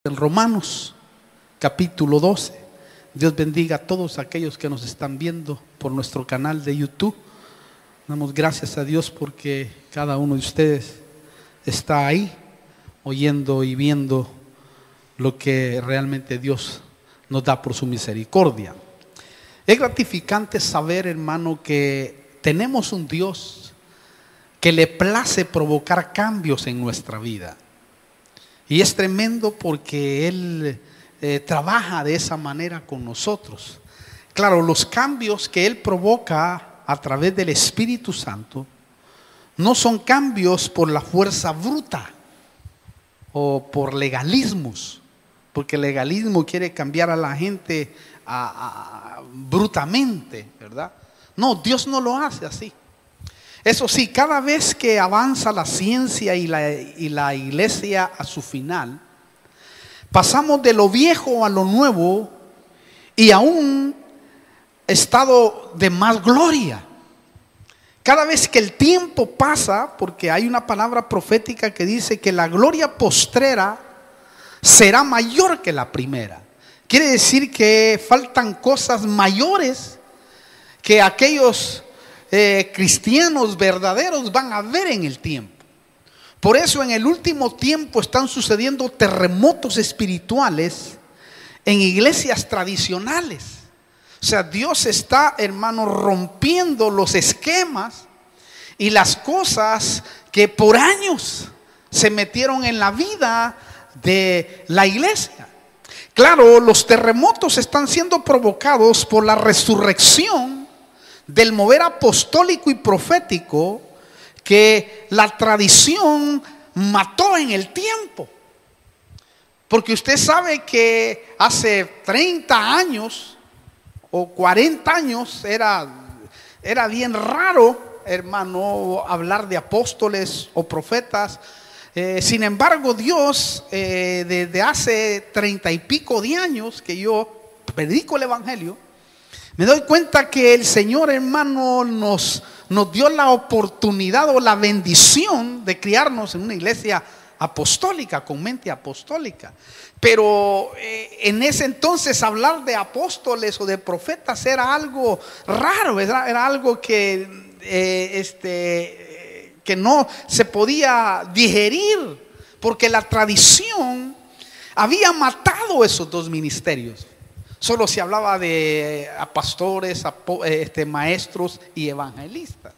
En Romanos capítulo 12. Dios bendiga a todos aquellos que nos están viendo por nuestro canal de YouTube. Damos gracias a Dios porque cada uno de ustedes está ahí oyendo y viendo lo que realmente Dios nos da por su misericordia. Es gratificante saber, hermano, que tenemos un Dios que le place provocar cambios en nuestra vida. Y es tremendo porque Él trabaja de esa manera con nosotros. Claro, los cambios que Él provoca a través del Espíritu Santo no son cambios por la fuerza bruta o por legalismos, porque el legalismo quiere cambiar a la gente brutamente, ¿verdad? No, Dios no lo hace así. Eso sí, cada vez que avanza la ciencia y la iglesia a su final, pasamos de lo viejo a lo nuevo y a un estado de más gloria. Cada vez que el tiempo pasa, porque hay una palabra profética que dice que la gloria postrera será mayor que la primera. Quiere decir que faltan cosas mayores que aquellos cristianos verdaderos van a ver en el tiempo. Por eso en el último tiempo están sucediendo terremotos espirituales en iglesias tradicionales. O sea, Dios está, hermano, rompiendo los esquemas y las cosas que por años se metieron en la vida de la iglesia. Claro, los terremotos están siendo provocados por la resurrección del mover apostólico y profético que la tradición mató en el tiempo. Porque usted sabe que hace 30 años o 40 años era bien raro, hermano, hablar de apóstoles o profetas. Sin embargo, Dios, desde hace 30 y pico de años que yo predico el evangelio, me doy cuenta que el Señor, hermano, nos dio la oportunidad o la bendición de criarnos en una iglesia apostólica, con mente apostólica. Pero en ese entonces hablar de apóstoles o de profetas era algo raro, era algo que no se podía digerir, porque la tradición había matado esos dos ministerios. Solo se hablaba de pastores, maestros y evangelistas.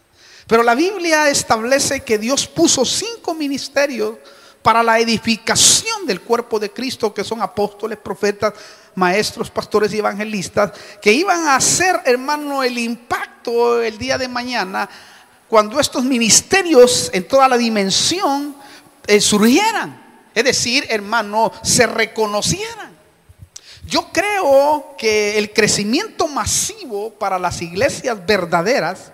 Pero la Biblia establece que Dios puso 5 ministerios para la edificación del cuerpo de Cristo, que son apóstoles, profetas, maestros, pastores y evangelistas, que iban a hacer, hermano, el impacto el día de mañana cuando estos ministerios en toda la dimensión surgieran. Es decir, hermano, se reconocieran. Yo creo que el crecimiento masivo para las iglesias verdaderas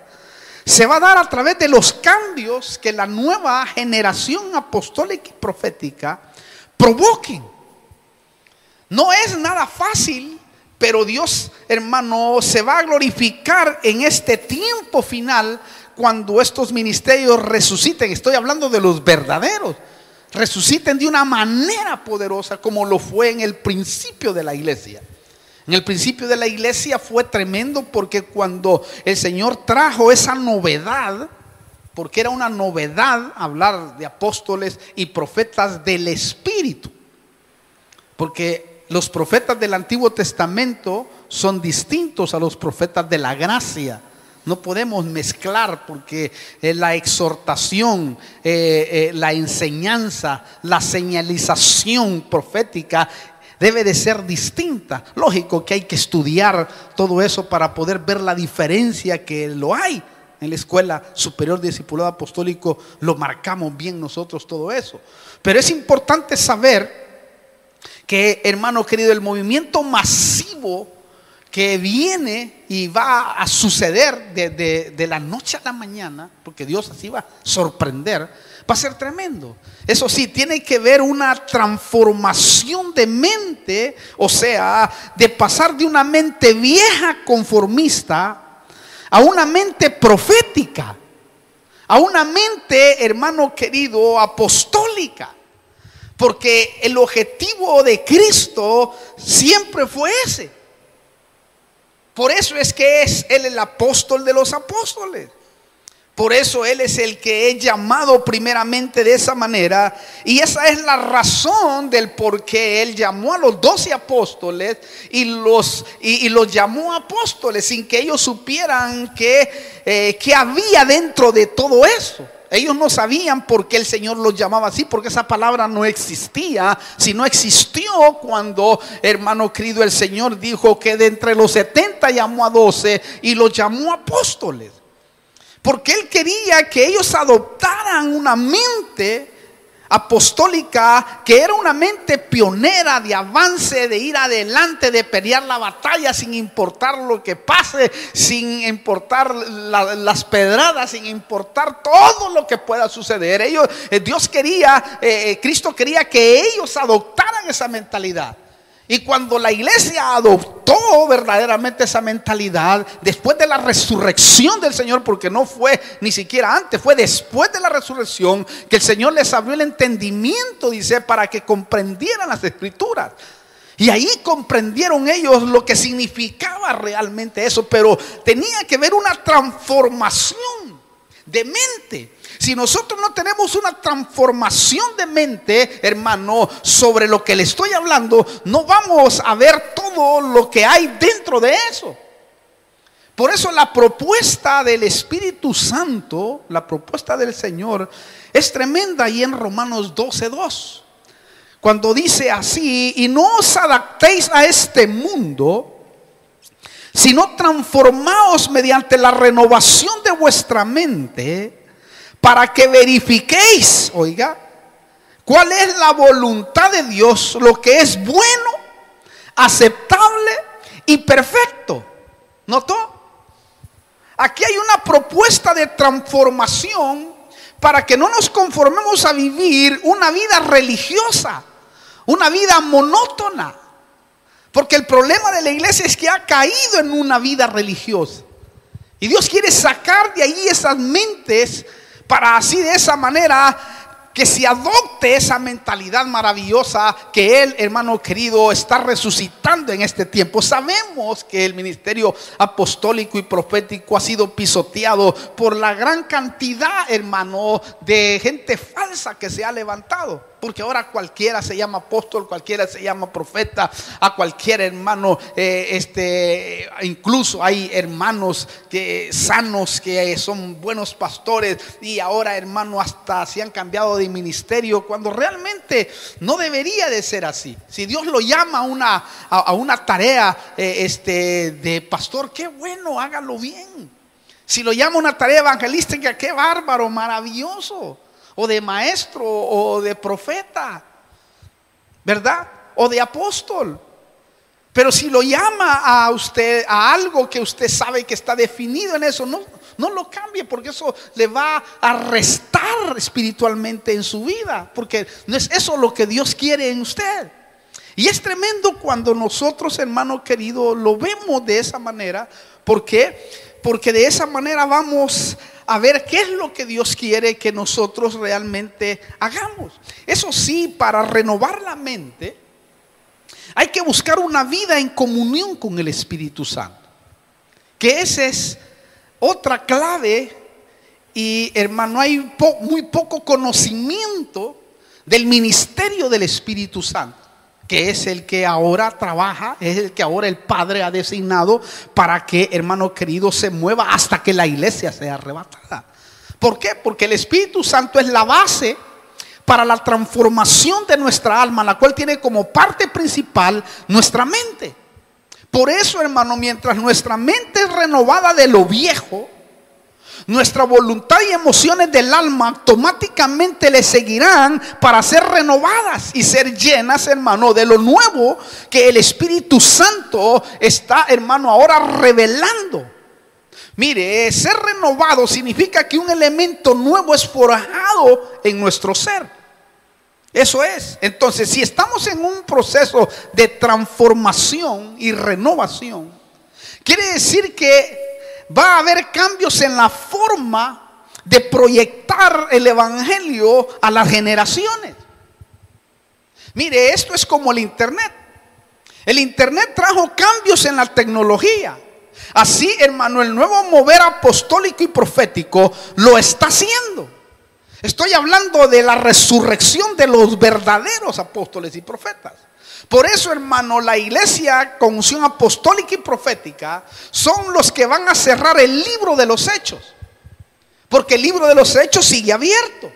se va a dar a través de los cambios que la nueva generación apostólica y profética provoquen. No es nada fácil, pero Dios, hermano, se va a glorificar en este tiempo final cuando estos ministerios resuciten. Estoy hablando de los verdaderos. Resuciten de una manera poderosa como lo fue en el principio de la iglesia. En el principio de la iglesia fue tremendo porque cuando el Señor trajo esa novedad, porque era una novedad hablar de apóstoles y profetas del Espíritu, porque los profetas del Antiguo Testamento son distintos a los profetas de la gracia. No podemos mezclar porque la exhortación, la enseñanza, la señalización profética debe de ser distinta. Lógico que hay que estudiar todo eso para poder ver la diferencia que lo hay. En la Escuela Superior de Discipulado Apostólico lo marcamos bien nosotros todo eso. Pero es importante saber que, hermano querido, el movimiento masivo que viene y va a suceder de la noche a la mañana, porque Dios así va a sorprender, va a ser tremendo. Eso sí, tiene que ver una transformación de mente, o sea, de pasar de una mente vieja conformista a una mente profética, a una mente, hermano querido, apostólica. porque el objetivo de Cristo siempre fue ese. Por eso es que es Él el apóstol de los apóstoles. Por eso Él es el que es llamado primeramente de esa manera. Y esa es la razón del por qué Él llamó a los 12 apóstoles y los llamó apóstoles sin que ellos supieran que había dentro de todo eso. Ellos no sabían por qué el Señor los llamaba así, porque esa palabra no existía. Si no existió cuando, hermano querido, el Señor dijo que de entre los 70 llamó a 12 y los llamó apóstoles. Porque Él quería que ellos adoptaran una mente apostólica que era una mente pionera de avance, de ir adelante, de pelear la batalla sin importar lo que pase, sin importar las pedradas, sin importar todo lo que pueda suceder. Cristo quería que ellos adoptaran esa mentalidad. Y cuando la iglesia adoptó verdaderamente esa mentalidad, después de la resurrección del Señor, porque no fue ni siquiera antes, fue después de la resurrección que el Señor les abrió el entendimiento, dice, para que comprendieran las Escrituras. Y ahí comprendieron ellos lo que significaba realmente eso, pero tenía que haber una transformación de mente. Si nosotros no tenemos una transformación de mente, hermano, sobre lo que le estoy hablando, no vamos a ver todo lo que hay dentro de eso. Por eso la propuesta del Espíritu Santo, la propuesta del Señor, es tremenda ahí en Romanos 12:2. Cuando dice así: y no os adaptéis a este mundo, sino transformaos mediante la renovación de vuestra mente, para que verifiquéis, oiga, cuál es la voluntad de Dios, lo que es bueno, aceptable y perfecto. ¿Notó? Aquí hay una propuesta de transformación para que no nos conformemos a vivir una vida religiosa, una vida monótona. Porque el problema de la iglesia es que ha caído en una vida religiosa. Y Dios quiere sacar de ahí esas mentes para así de esa manera que se adopte esa mentalidad maravillosa que Él, hermano querido, está resucitando en este tiempo. Sabemos que el ministerio apostólico y profético ha sido pisoteado por la gran cantidad, hermano, de gente falsa que se ha levantado. Porque ahora cualquiera se llama apóstol, cualquiera se llama profeta, a cualquier hermano, incluso hay hermanos sanos que son buenos pastores y ahora, hermano, hasta se han cambiado de ministerio cuando realmente no debería de ser así. Si Dios lo llama a una tarea de pastor, qué bueno, hágalo bien. Si lo llama una tarea evangelística, qué bárbaro, maravilloso. O de maestro, o de profeta, ¿verdad? O de apóstol. Pero si lo llama a usted a algo que usted sabe que está definido en eso, no lo cambie, porque eso le va a restar espiritualmente en su vida, porque no es eso lo que Dios quiere en usted. Y es tremendo cuando nosotros, hermano querido, lo vemos de esa manera. ¿Por qué? Porque de esa manera vamos a ver qué es lo que Dios quiere que nosotros realmente hagamos. Eso sí, para renovar la mente hay que buscar una vida en comunión con el Espíritu Santo, que esa es otra clave. Y hermano, hay muy poco conocimiento del ministerio del Espíritu Santo, que es el que ahora trabaja, es el que ahora el Padre ha designado para que, hermano querido, se mueva hasta que la iglesia sea arrebatada. ¿Por qué? Porque el Espíritu Santo es la base para la transformación de nuestra alma, la cual tiene como parte principal nuestra mente. Por eso, hermano, mientras nuestra mente es renovada de lo viejo, nuestra voluntad y emociones del alma automáticamente le seguirán para ser renovadas y ser llenas, hermano, de lo nuevo que el Espíritu Santo está, hermano, ahora revelando. Mire, ser renovado significa que un elemento nuevo es forjado en nuestro ser. Eso es. Entonces, si estamos en un proceso de transformación y renovación, quiere decir que va a haber cambios en la forma de proyectar el evangelio a las generaciones. Mire, esto es como el internet. El internet trajo cambios en la tecnología. Así, hermano, el nuevo mover apostólico y profético lo está haciendo. Estoy hablando de la resurrección de los verdaderos apóstoles y profetas. Por eso, hermano, la iglesia con unción apostólica y profética son los que van a cerrar el libro de los hechos. Porque el libro de los hechos sigue abierto.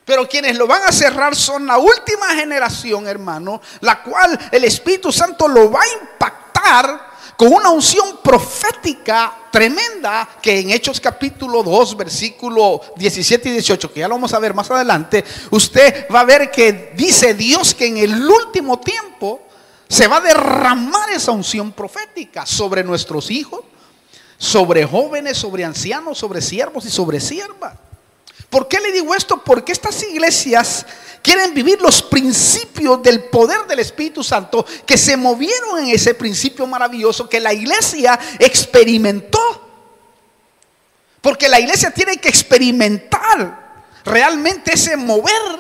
Pero quienes lo van a cerrar son la última generación, hermano, la cual el Espíritu Santo lo va a impactar con una unción profética tremenda, que en Hechos capítulo 2, versículo 17 y 18, que ya lo vamos a ver más adelante, usted va a ver que dice Dios que en el último tiempo se va a derramar esa unción profética sobre nuestros hijos, sobre jóvenes, sobre ancianos, sobre siervos y sobre siervas. ¿Por qué le digo esto? Porque estas iglesias quieren vivir los principios del poder del Espíritu Santo que se movieron en ese principio maravilloso que la iglesia experimentó. Porque la iglesia tiene que experimentar realmente ese mover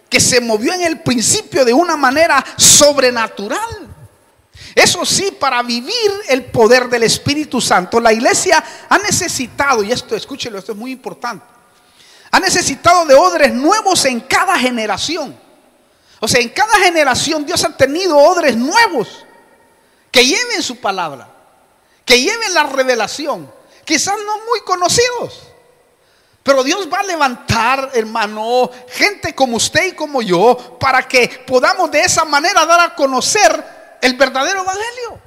que se movió en el principio de una manera sobrenatural. Eso sí, para vivir el poder del Espíritu Santo, la iglesia ha necesitado, y esto, escúchelo, esto es muy importante, ha necesitado de odres nuevos en cada generación. O sea, en cada generación Dios ha tenido odres nuevos que lleven su palabra, que lleven la revelación, quizás no muy conocidos, pero Dios va a levantar, hermano, gente como usted y como yo, para que podamos de esa manera dar a conocer el verdadero evangelio.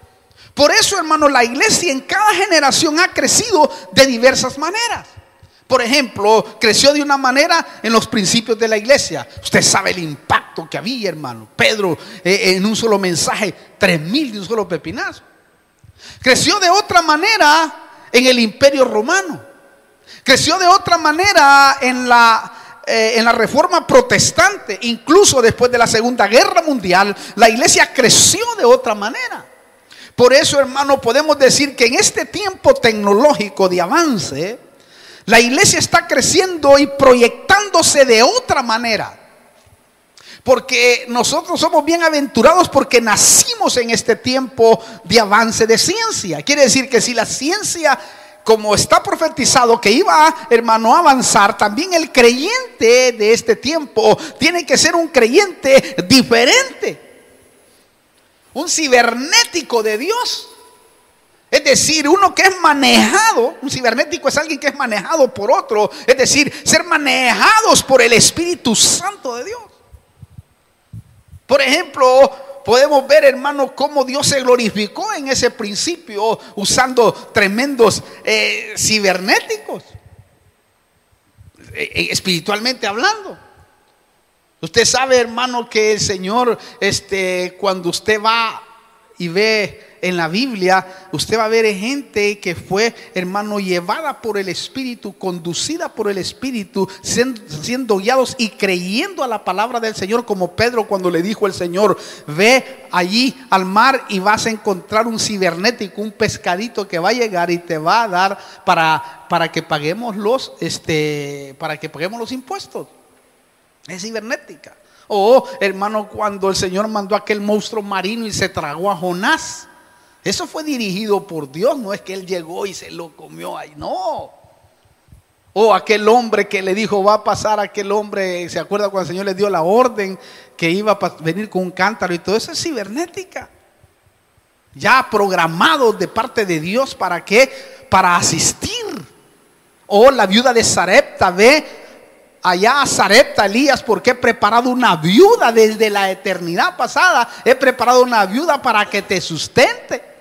Por eso, hermano, la iglesia en cada generación ha crecido de diversas maneras. Por ejemplo, creció de una manera en los principios de la iglesia. Usted sabe el impacto que había, hermano. Pedro en un solo mensaje, 3,000 de un solo pepinazo. Creció de otra manera en el Imperio Romano. Creció de otra manera en la Reforma Protestante. Incluso después de la Segunda Guerra Mundial, la iglesia creció de otra manera. Por eso, hermano, podemos decir que en este tiempo tecnológico de avance, la iglesia está creciendo y proyectándose de otra manera. Porque nosotros somos bienaventurados porque nacimos en este tiempo de avance de ciencia. Quiere decir que si la ciencia, como está profetizado que iba, hermano, a avanzar, también el creyente de este tiempo tiene que ser un creyente diferente. Un cibernético de Dios. Es decir, uno que es manejado, un cibernético es alguien que es manejado por otro, es decir, ser manejados por el Espíritu Santo de Dios. Por ejemplo, podemos ver, hermano, cómo Dios se glorificó en ese principio usando tremendos cibernéticos, espiritualmente hablando. Usted sabe, hermano, que el Señor, cuando usted va y ve en la Biblia, usted va a ver gente que fue, hermano, llevada por el Espíritu, conducida por el Espíritu, siendo guiados y creyendo a la palabra del Señor, como Pedro cuando le dijo al Señor: ve allí al mar y vas a encontrar un cibernético, un pescadito que va a llegar y te va a dar para que paguemos los impuestos. Es cibernética. O, hermano, cuando el Señor mandó a aquel monstruo marino y se tragó a Jonás, eso fue dirigido por Dios, no es que él llegó y se lo comió ahí, no. O aquel hombre que le dijo: va a pasar aquel hombre, ¿se acuerda cuando el Señor le dio la orden que iba a venir con un cántaro y todo eso? Es cibernética. Ya programado de parte de Dios, ¿para qué? Para asistir. O la viuda de Sarepta, ve allá a Sarepta, Elías, porque he preparado una viuda desde la eternidad pasada. He preparado una viuda para que te sustente.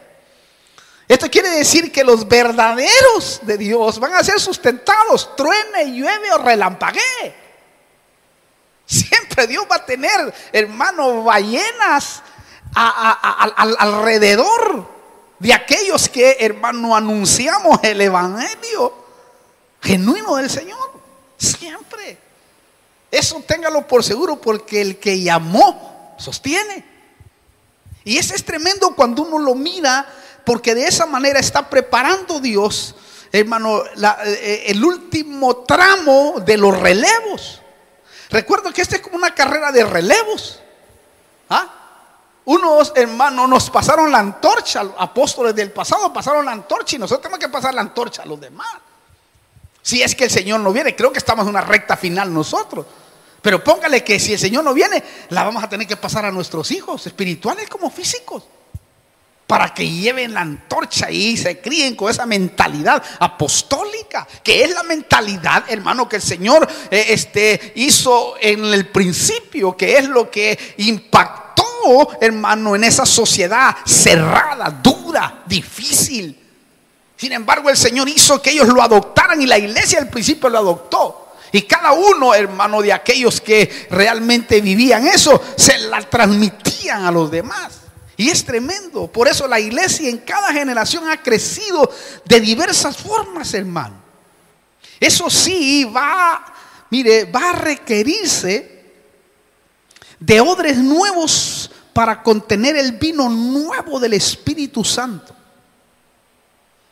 Esto quiere decir que los verdaderos de Dios van a ser sustentados, truene, llueve o relampaguee. Siempre Dios va a tener, hermano, ballenas alrededor de aquellos que, hermano, anunciamos el evangelio genuino del Señor. Siempre. Eso téngalo por seguro, porque el que llamó sostiene. Y eso es tremendo cuando uno lo mira, porque de esa manera está preparando Dios, hermano, el último tramo de los relevos. Recuerdo que esta es como una carrera de relevos. ¿Ah? Unos hermanos nos pasaron la antorcha, apóstoles del pasado pasaron la antorcha, y nosotros tenemos que pasar la antorcha a los demás. Si es que el Señor no viene, creo que estamos en una recta final nosotros. Pero póngale que si el Señor no viene, la vamos a tener que pasar a nuestros hijos, espirituales como físicos, para que lleven la antorcha y se críen con esa mentalidad apostólica, que es la mentalidad, hermano, que el Señor hizo en el principio, que es lo que impactó, hermano, en esa sociedad cerrada, dura, difícil. Sin embargo, el Señor hizo que ellos lo adoptaran, y la iglesia al principio lo adoptó. Y cada uno, hermano, de aquellos que realmente vivían eso, se la transmitían a los demás. Y es tremendo. Por eso la iglesia en cada generación ha crecido de diversas formas, hermano. Eso sí, va a requerirse de odres nuevos para contener el vino nuevo del Espíritu Santo.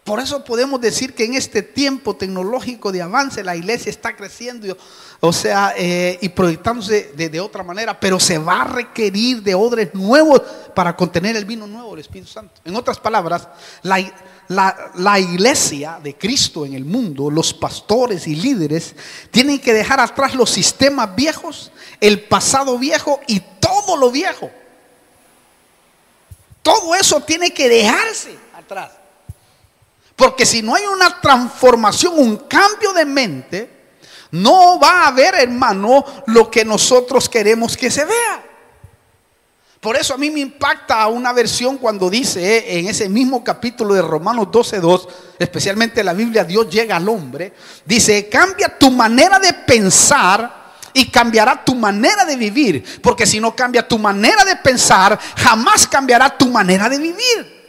Por eso podemos decir que en este tiempo tecnológico de avance la iglesia está creciendo, y proyectándose de otra manera, pero se va a requerir de odres nuevos para contener el vino nuevo del Espíritu Santo. En otras palabras, la iglesia de Cristo en el mundo, los pastores y líderes, tienen que dejar atrás los sistemas viejos, el pasado viejo y todo lo viejo. Todo eso tiene que dejarse atrás. Porque si no hay una transformación, un cambio de mente, no va a haber, hermano, lo que nosotros queremos que se vea. Por eso a mí me impacta una versión cuando dice en ese mismo capítulo de Romanos 12:2, especialmente la Biblia, Dios llega al hombre, dice: cambia tu manera de pensar y cambiará tu manera de vivir. Porque si no cambia tu manera de pensar, jamás cambiará tu manera de vivir.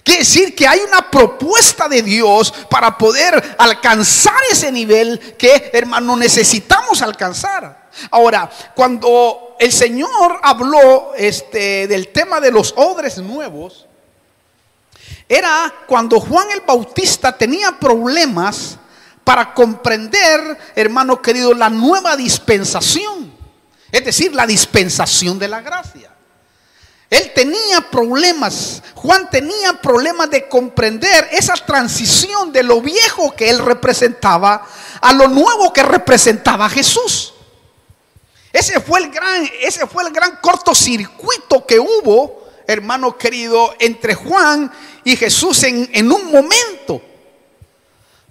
Quiere decir que hay una propuesta de Dios para poder alcanzar ese nivel que, hermano, necesitamos alcanzar. Ahora, cuando el Señor habló del tema de los odres nuevos, era cuando Juan el Bautista tenía problemas para comprender, hermano querido, la nueva dispensación, es decir, la dispensación de la gracia. Él tenía problemas, Juan tenía problemas de comprender esa transición de lo viejo que él representaba a lo nuevo que representaba Jesús. Ese fue el gran cortocircuito que hubo, hermano querido, entre Juan y Jesús en un momento.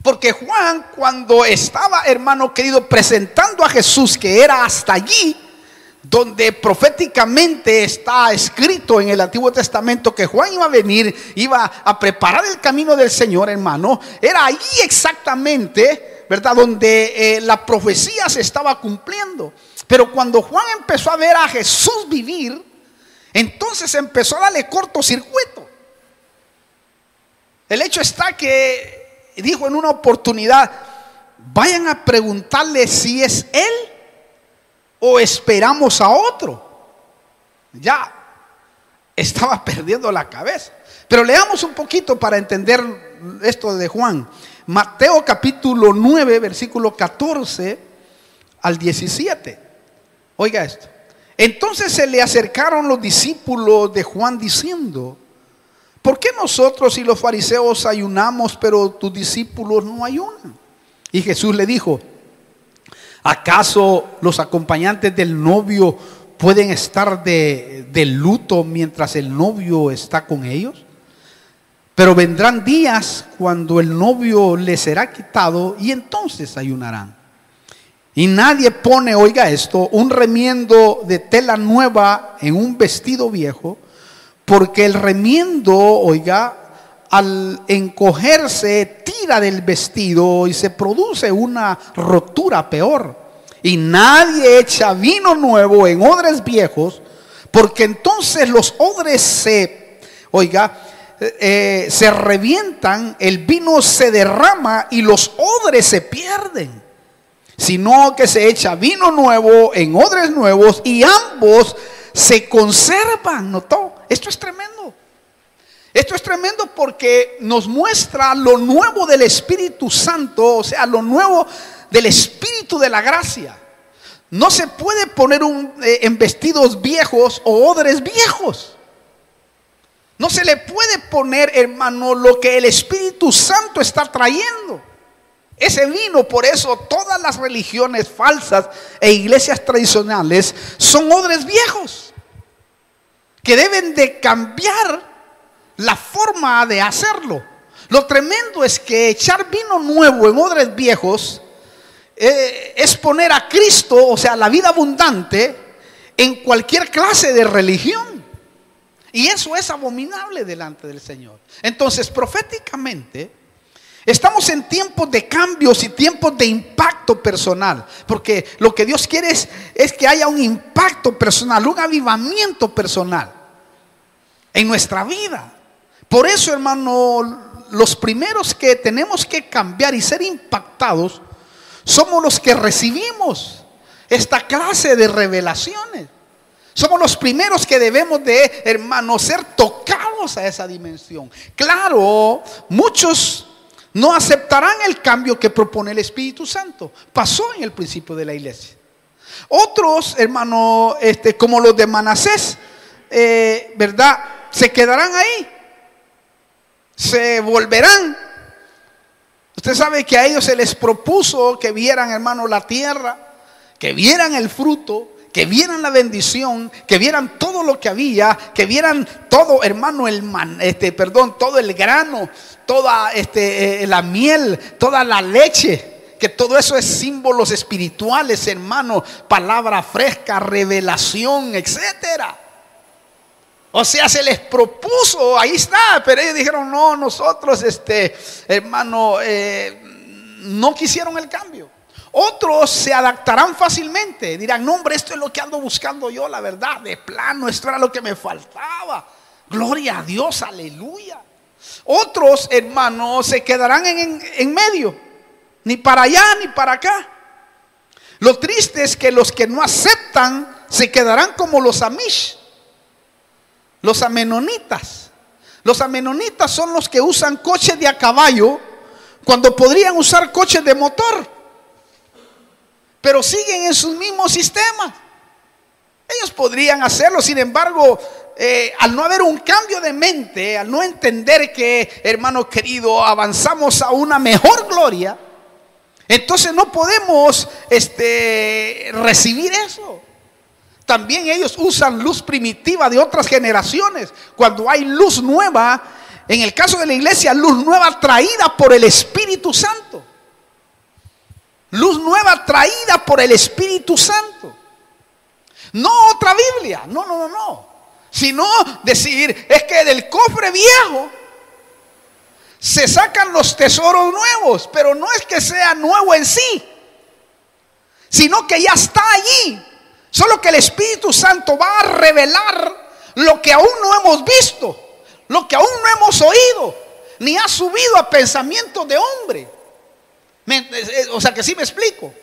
Porque Juan, cuando estaba, hermano querido, presentando a Jesús, que era hasta allí donde proféticamente está escrito en el Antiguo Testamento que Juan iba a venir, iba a preparar el camino del Señor, hermano, era allí exactamente, ¿verdad?, donde la profecía se estaba cumpliendo. Pero cuando Juan empezó a ver a Jesús vivir, entonces empezó a darle cortocircuito. El hecho está que dijo en una oportunidad: vayan a preguntarle si es él o esperamos a otro. Ya estaba perdiendo la cabeza. Pero leamos un poquito para entender esto de Juan. Mateo capítulo 9, versículo 14 al 17. Oiga esto: entonces se le acercaron los discípulos de Juan diciendo: ¿por qué nosotros y los fariseos ayunamos, pero tus discípulos no ayunan? Y Jesús le dijo: ¿acaso los acompañantes del novio pueden estar de luto mientras el novio está con ellos? Pero vendrán días cuando el novio les será quitado y entonces ayunarán. Y nadie pone, oiga esto, un remiendo de tela nueva en un vestido viejo, porque el remiendo, oiga, al encogerse tira del vestido y se produce una rotura peor. Y nadie echa vino nuevo en odres viejos, porque entonces los odres se revientan, el vino se derrama y los odres se pierden. Sino que se echa vino nuevo en odres nuevos y ambos se conservan. ¿Notó? Esto es tremendo. Esto es tremendo porque nos muestra lo nuevo del Espíritu Santo, o sea, lo nuevo del Espíritu de la gracia. no se puede poner en vestidos viejos o odres viejos. No se le puede poner, hermano, lo que el Espíritu Santo está trayendo. Ese vino, por eso todas las religiones falsas e iglesias tradicionales son odres viejos que deben de cambiar la forma de hacerlo. Lo tremendo es que echar vino nuevo en odres viejos es poner a Cristo, o sea, la vida abundante, en cualquier clase de religión. Y eso es abominable delante del Señor. Entonces, proféticamente, estamos en tiempos de cambios y tiempos de impacto personal, porque lo que Dios quiere es que haya un impacto personal, un avivamiento personal en nuestra vida. Por eso, hermano, los primeros que tenemos que cambiar y ser impactados somos los que recibimos esta clase de revelaciones. Somos los primeros que debemos de, hermano, ser tocados a esa dimensión. Claro, muchos no aceptarán el cambio que propone el Espíritu Santo. Pasó en el principio de la iglesia. Otros, hermano, como los de Manasés, ¿verdad? Se quedarán ahí. Se volverán. Usted sabe que a ellos se les propuso que vieran, hermano, la tierra, que vieran el fruto, que vieran la bendición, que vieran todo lo que había, que vieran todo, hermano, todo el grano, toda la miel, toda la leche, que todo eso es símbolos espirituales, hermano, palabra fresca, revelación, etcétera. O sea, se les propuso, ahí está, pero ellos dijeron, no, nosotros, hermano, no quisieron el cambio. Otros se adaptarán fácilmente, dirán, no, hombre, esto es lo que ando buscando yo, la verdad, de plano, esto era lo que me faltaba. Gloria a Dios, aleluya. Otros, hermanos, se quedarán en medio, ni para allá ni para acá. Lo triste es que los que no aceptan se quedarán como los Amish, los amenonitas. Los amenonitas son los que usan coches de a caballo cuando podrían usar coches de motor, pero siguen en sus mismos sistemas. Ellos podrían hacerlo, sin embargo, al no haber un cambio de mente, al no entender que, hermano querido, avanzamos a una mejor gloria, entonces no podemos recibir eso. También ellos usan luz primitiva de otras generaciones. Cuando hay luz nueva, en el caso de la iglesia, luz nueva traída por el Espíritu Santo. Luz nueva traída por el Espíritu Santo. No otra Biblia, no. Sino decir, es que del cofre viejo se sacan los tesoros nuevos, pero no es que sea nuevo en sí, sino que ya está allí. Solo que el Espíritu Santo va a revelar lo que aún no hemos visto, lo que aún no hemos oído, ni ha subido a pensamiento de hombre. O sea que sí me explico.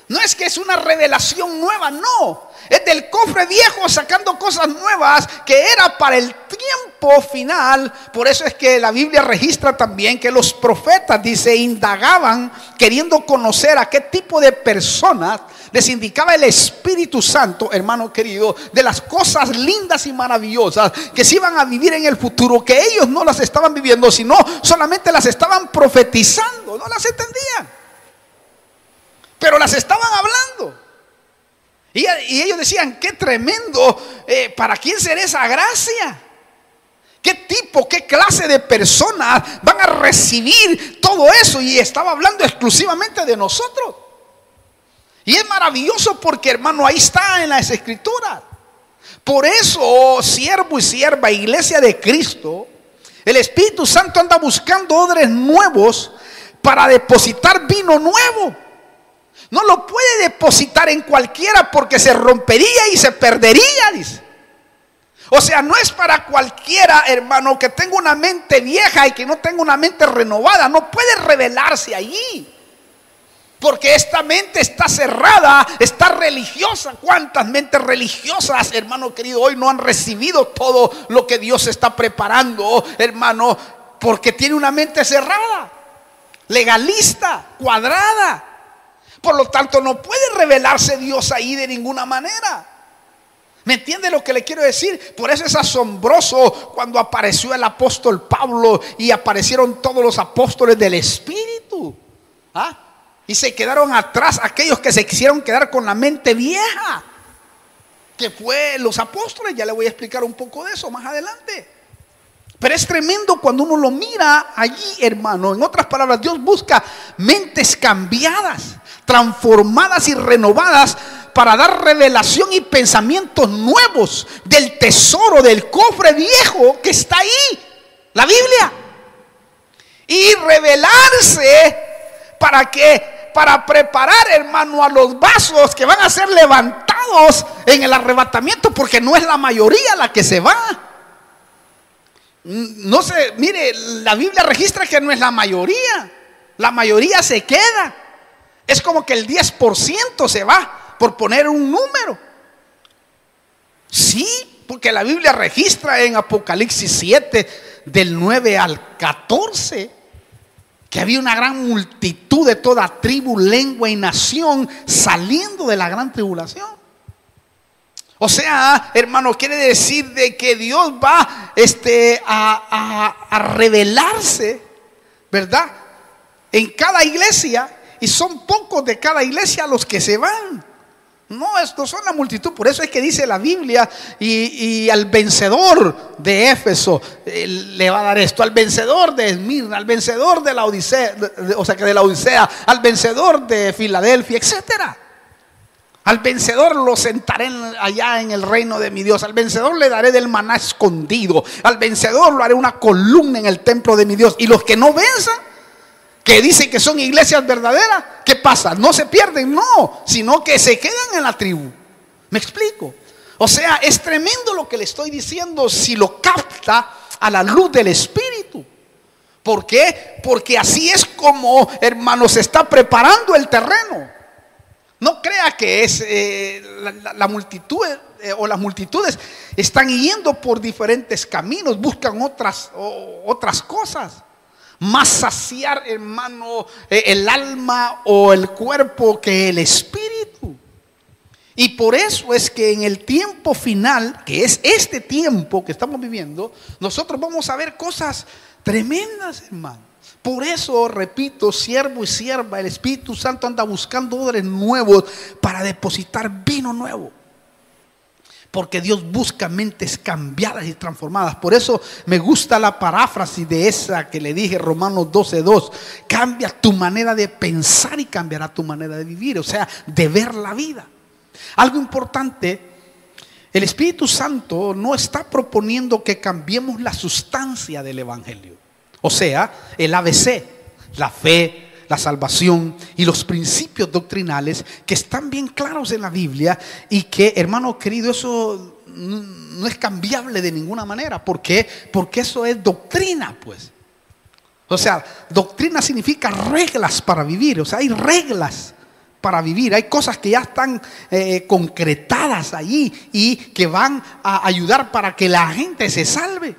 No es que es una revelación nueva, no. Es del cofre viejo sacando cosas nuevas que era para el tiempo final. Por eso es que la Biblia registra también que los profetas, dice, indagaban queriendo conocer a qué tipo de personas les indicaba el Espíritu Santo, hermano querido, de las cosas lindas y maravillosas que se iban a vivir en el futuro, que ellos no las estaban viviendo, sino solamente las estaban profetizando, no las entendían, pero las estaban hablando. Y ellos decían, qué tremendo, ¿para quién será esa gracia? ¿Qué tipo, qué clase de personas van a recibir todo eso? Y estaba hablando exclusivamente de nosotros. Y es maravilloso porque, hermano, ahí está en las Escrituras. Por eso, siervo y sierva, iglesia de Cristo, el Espíritu Santo anda buscando odres nuevos para depositar vino nuevo. No lo puede depositar en cualquiera porque se rompería y se perdería, dice. O sea, no es para cualquiera, hermano, que tenga una mente vieja y que no tenga una mente renovada. No puede revelarse allí, porque esta mente está cerrada, está religiosa. ¿Cuántas mentes religiosas, hermano querido, hoy no han recibido todo lo que Dios está preparando, hermano? Porque tiene una mente cerrada, legalista, cuadrada. Por lo tanto, no puede revelarse Dios ahí de ninguna manera. ¿Me entiende lo que le quiero decir? Por eso es asombroso cuando apareció el apóstol Pablo y aparecieron todos los apóstoles del Espíritu. Y se quedaron atrás aquellos que se quisieron quedar con la mente vieja, que fue los apóstoles. Ya le voy a explicar un poco de eso más adelante. Pero es tremendo cuando uno lo mira allí, hermano. En otras palabras, Dios busca mentes cambiadas, transformadas y renovadas para dar revelación y pensamientos nuevos del tesoro, del cofre viejo que está ahí, la Biblia. Y revelarse para preparar, hermano, a los vasos que van a ser levantados en el arrebatamiento, porque no es la mayoría la que se va. No sé, mire, la Biblia registra que no es la mayoría se queda. Es como que el 10% se va, por poner un número. Sí, porque la Biblia registra en Apocalipsis 7 del 9 al 14 que había una gran multitud de toda tribu, lengua y nación saliendo de la gran tribulación. O sea, hermano, quiere decir de que Dios va a revelarse, ¿verdad?, en cada iglesia, y son pocos de cada iglesia los que se van. No, estos son la multitud. Por eso es que dice la Biblia, y al vencedor de Éfeso le va a dar esto, al vencedor de Esmirna, al vencedor de la Odisea, de la Odisea, al vencedor de Filadelfia, etcétera. Al vencedor lo sentaré allá en el reino de mi Dios. Al vencedor le daré del maná escondido. Al vencedor lo haré una columna en el templo de mi Dios. Y los que no venzan, que dicen que son iglesias verdaderas, ¿qué pasa? No se pierden, no, sino que se quedan en la tribu. ¿Me explico? O sea, es tremendo lo que le estoy diciendo si lo capta a la luz del Espíritu. ¿Por qué? Porque así es como, hermanos, se está preparando el terreno. No crea que es la multitud o las multitudes están yendo por diferentes caminos, buscan otras cosas. Más saciar, hermano, el alma o el cuerpo que el espíritu. Y por eso es que en el tiempo final, que es este tiempo que estamos viviendo, nosotros vamos a ver cosas tremendas, hermano. Por eso, repito, siervo y sierva, el Espíritu Santo anda buscando odres nuevos para depositar vino nuevo. Porque Dios busca mentes cambiadas y transformadas. Por eso me gusta la paráfrasis de esa que le dije, Romanos 12:2. Cambia tu manera de pensar y cambiará tu manera de vivir. O sea, de ver la vida. Algo importante, el Espíritu Santo no está proponiendo que cambiemos la sustancia del Evangelio. O sea, el ABC, la fe, la salvación y los principios doctrinales que están bien claros en la Biblia y que, hermano querido, eso no es cambiable de ninguna manera. ¿Por qué? Porque eso es doctrina, pues. O sea, doctrina significa reglas para vivir. O sea, hay reglas para vivir. Hay cosas que ya están concretadas allí y que van a ayudar para que la gente se salve.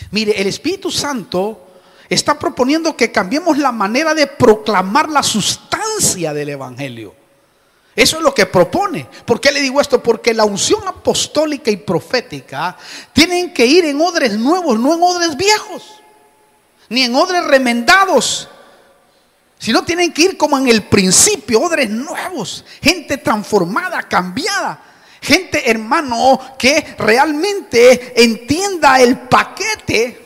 Mire, el Espíritu Santo está proponiendo que cambiemos la manera de proclamar la sustancia del Evangelio. Eso es lo que propone. ¿Por qué le digo esto? Porque la unción apostólica y profética tienen que ir en odres nuevos, no en odres viejos, ni en odres remendados, sino tienen que ir como en el principio, odres nuevos, gente transformada, cambiada. Gente, hermano, que realmente entienda el paquete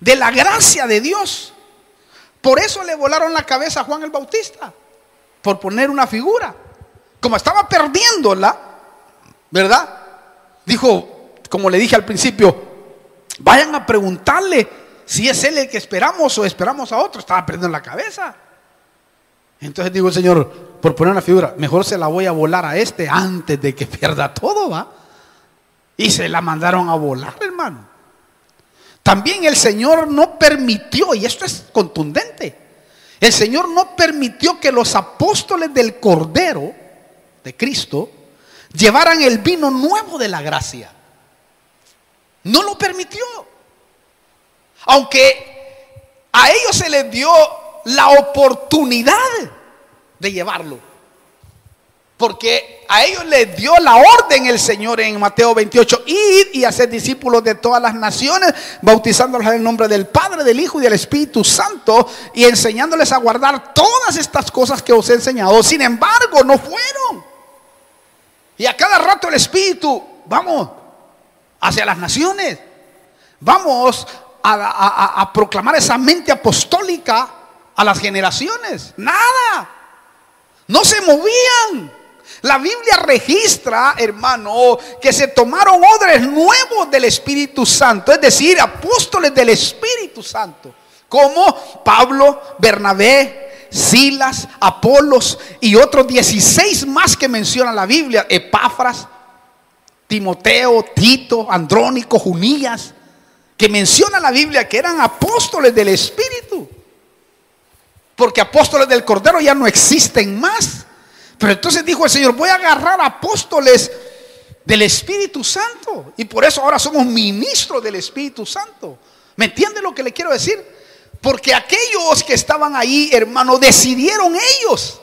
de la gracia de Dios. Por eso le volaron la cabeza a Juan el Bautista, por poner una figura. Como estaba perdiéndola, ¿verdad? Dijo, como le dije al principio, vayan a preguntarle si es él el que esperamos o esperamos a otro. Estaba perdiendo la cabeza. Entonces digo, el Señor, por poner una figura, mejor se la voy a volar a este antes de que pierda todo, ¿va? Y se la mandaron a volar, hermano. También el Señor no permitió, y esto es contundente, el Señor no permitió que los apóstoles del Cordero de Cristo llevaran el vino nuevo de la gracia. No lo permitió. Aunque a ellos se les dio la oportunidad de llevarlo. Porque a ellos les dio la orden el Señor en Mateo 28: id y hacer discípulos de todas las naciones, bautizándolos en el nombre del Padre, del Hijo y del Espíritu Santo, y enseñándoles a guardar todas estas cosas que os he enseñado. Sin embargo, no fueron. Y a cada rato el Espíritu: vamos hacia las naciones, vamos a proclamar esa mente apostólica a las generaciones. Nada, no se movían. La Biblia registra, hermano, que se tomaron odres nuevos del Espíritu Santo, es decir, apóstoles del Espíritu Santo, como Pablo, Bernabé, Silas, Apolos y otros 16 más que menciona la Biblia: Epafras, Timoteo, Tito, Andrónico, Junías, que menciona la Biblia que eran apóstoles del Espíritu, porque apóstoles del Cordero ya no existen más. Pero entonces dijo el Señor: voy a agarrar apóstoles del Espíritu Santo, y por eso ahora somos ministros del Espíritu Santo. ¿Me entiende lo que le quiero decir? Porque aquellos que estaban ahí, hermano, decidieron ellos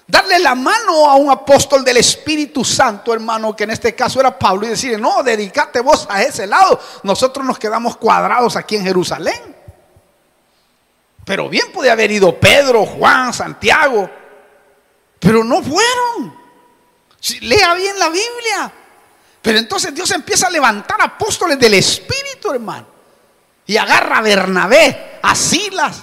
darle la mano a un apóstol del Espíritu Santo, hermano, que en este caso era Pablo, y decirle: no, dedícate vos a ese lado, nosotros nos quedamos cuadrados aquí en Jerusalén. Pero bien podía haber ido Pedro, Juan, Santiago, pero no fueron. Lea bien la Biblia. Pero entonces Dios empieza a levantar apóstoles del Espíritu, hermano, y agarra a Bernabé, a Silas.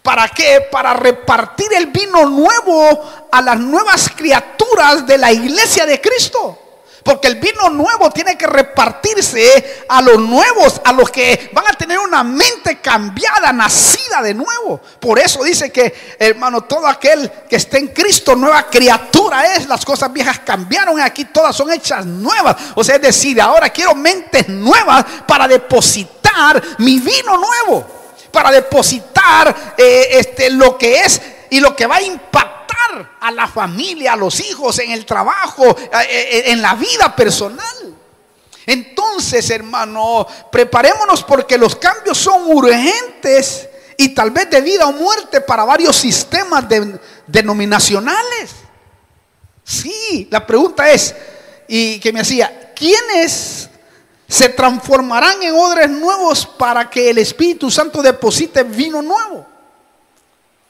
¿Para qué? Para repartir el vino nuevo a las nuevas criaturas de la iglesia de Cristo. Porque el vino nuevo tiene que repartirse a los nuevos, a los que van a tener una mente cambiada, nacida de nuevo. Por eso dice que, hermano, todo aquel que esté en Cristo, nueva criatura es. Las cosas viejas cambiaron y aquí todas son hechas nuevas. O sea, es decir, ahora quiero mentes nuevas para depositar mi vino nuevo, para depositar lo que es y lo que va a impactar a la familia, a los hijos, en el trabajo, en la vida personal. Entonces, hermano, preparémonos, porque los cambios son urgentes y tal vez de vida o muerte para varios sistemas denominacionales. Sí, la pregunta es, y que me hacía: ¿quiénes se transformarán en odres nuevos para que el Espíritu Santo deposite vino nuevo?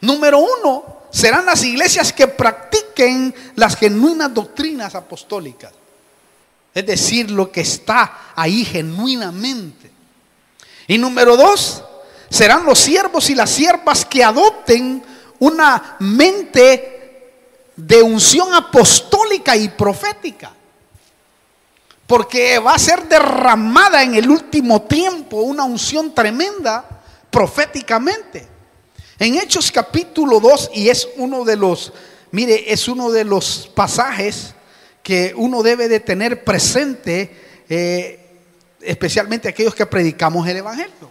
Número uno, serán las iglesias que practiquen las genuinas doctrinas apostólicas, es decir, lo que está ahí genuinamente. Y número dos, serán los siervos y las siervas que adopten una mente de unción apostólica y profética, porque va a ser derramada en el último tiempo una unción tremenda proféticamente. En Hechos capítulo 2, y es uno de los, mire, es uno de los pasajes que uno debe de tener presente, especialmente aquellos que predicamos el Evangelio,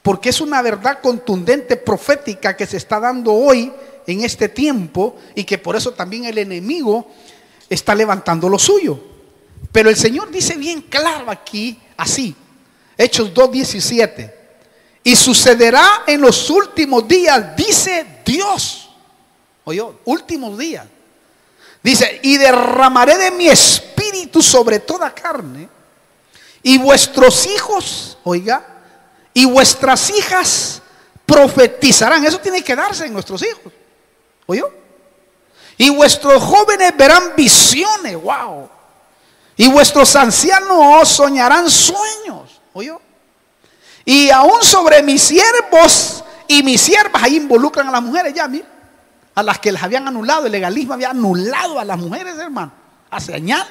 porque es una verdad contundente, profética, que se está dando hoy en este tiempo, y que por eso también el enemigo está levantando lo suyo. Pero el Señor dice bien claro aquí, así, Hechos 2:17: y sucederá en los últimos días, dice Dios. Oye, últimos días. Dice: y derramaré de mi espíritu sobre toda carne, y vuestros hijos, oiga, y vuestras hijas profetizarán. Eso tiene que darse en nuestros hijos. Oye, y vuestros jóvenes verán visiones. Wow. Y vuestros ancianos soñarán sueños. Oye, y aún sobre mis siervos y mis siervas, ahí involucran a las mujeres ya, mira, a las que les habían anulado, el legalismo había anulado a las mujeres, hermano, hace años.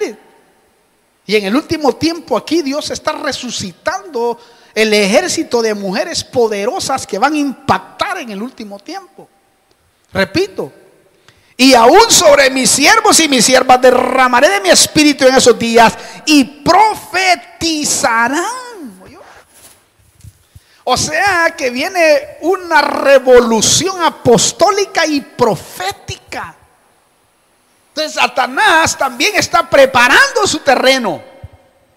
Y en el último tiempo aquí Dios está resucitando el ejército de mujeres poderosas que van a impactar en el último tiempo. Repito: y aún sobre mis siervos y mis siervas derramaré de mi espíritu en esos días, y profetizarán. O sea que viene una revolución apostólica y profética. Entonces Satanás también está preparando su terreno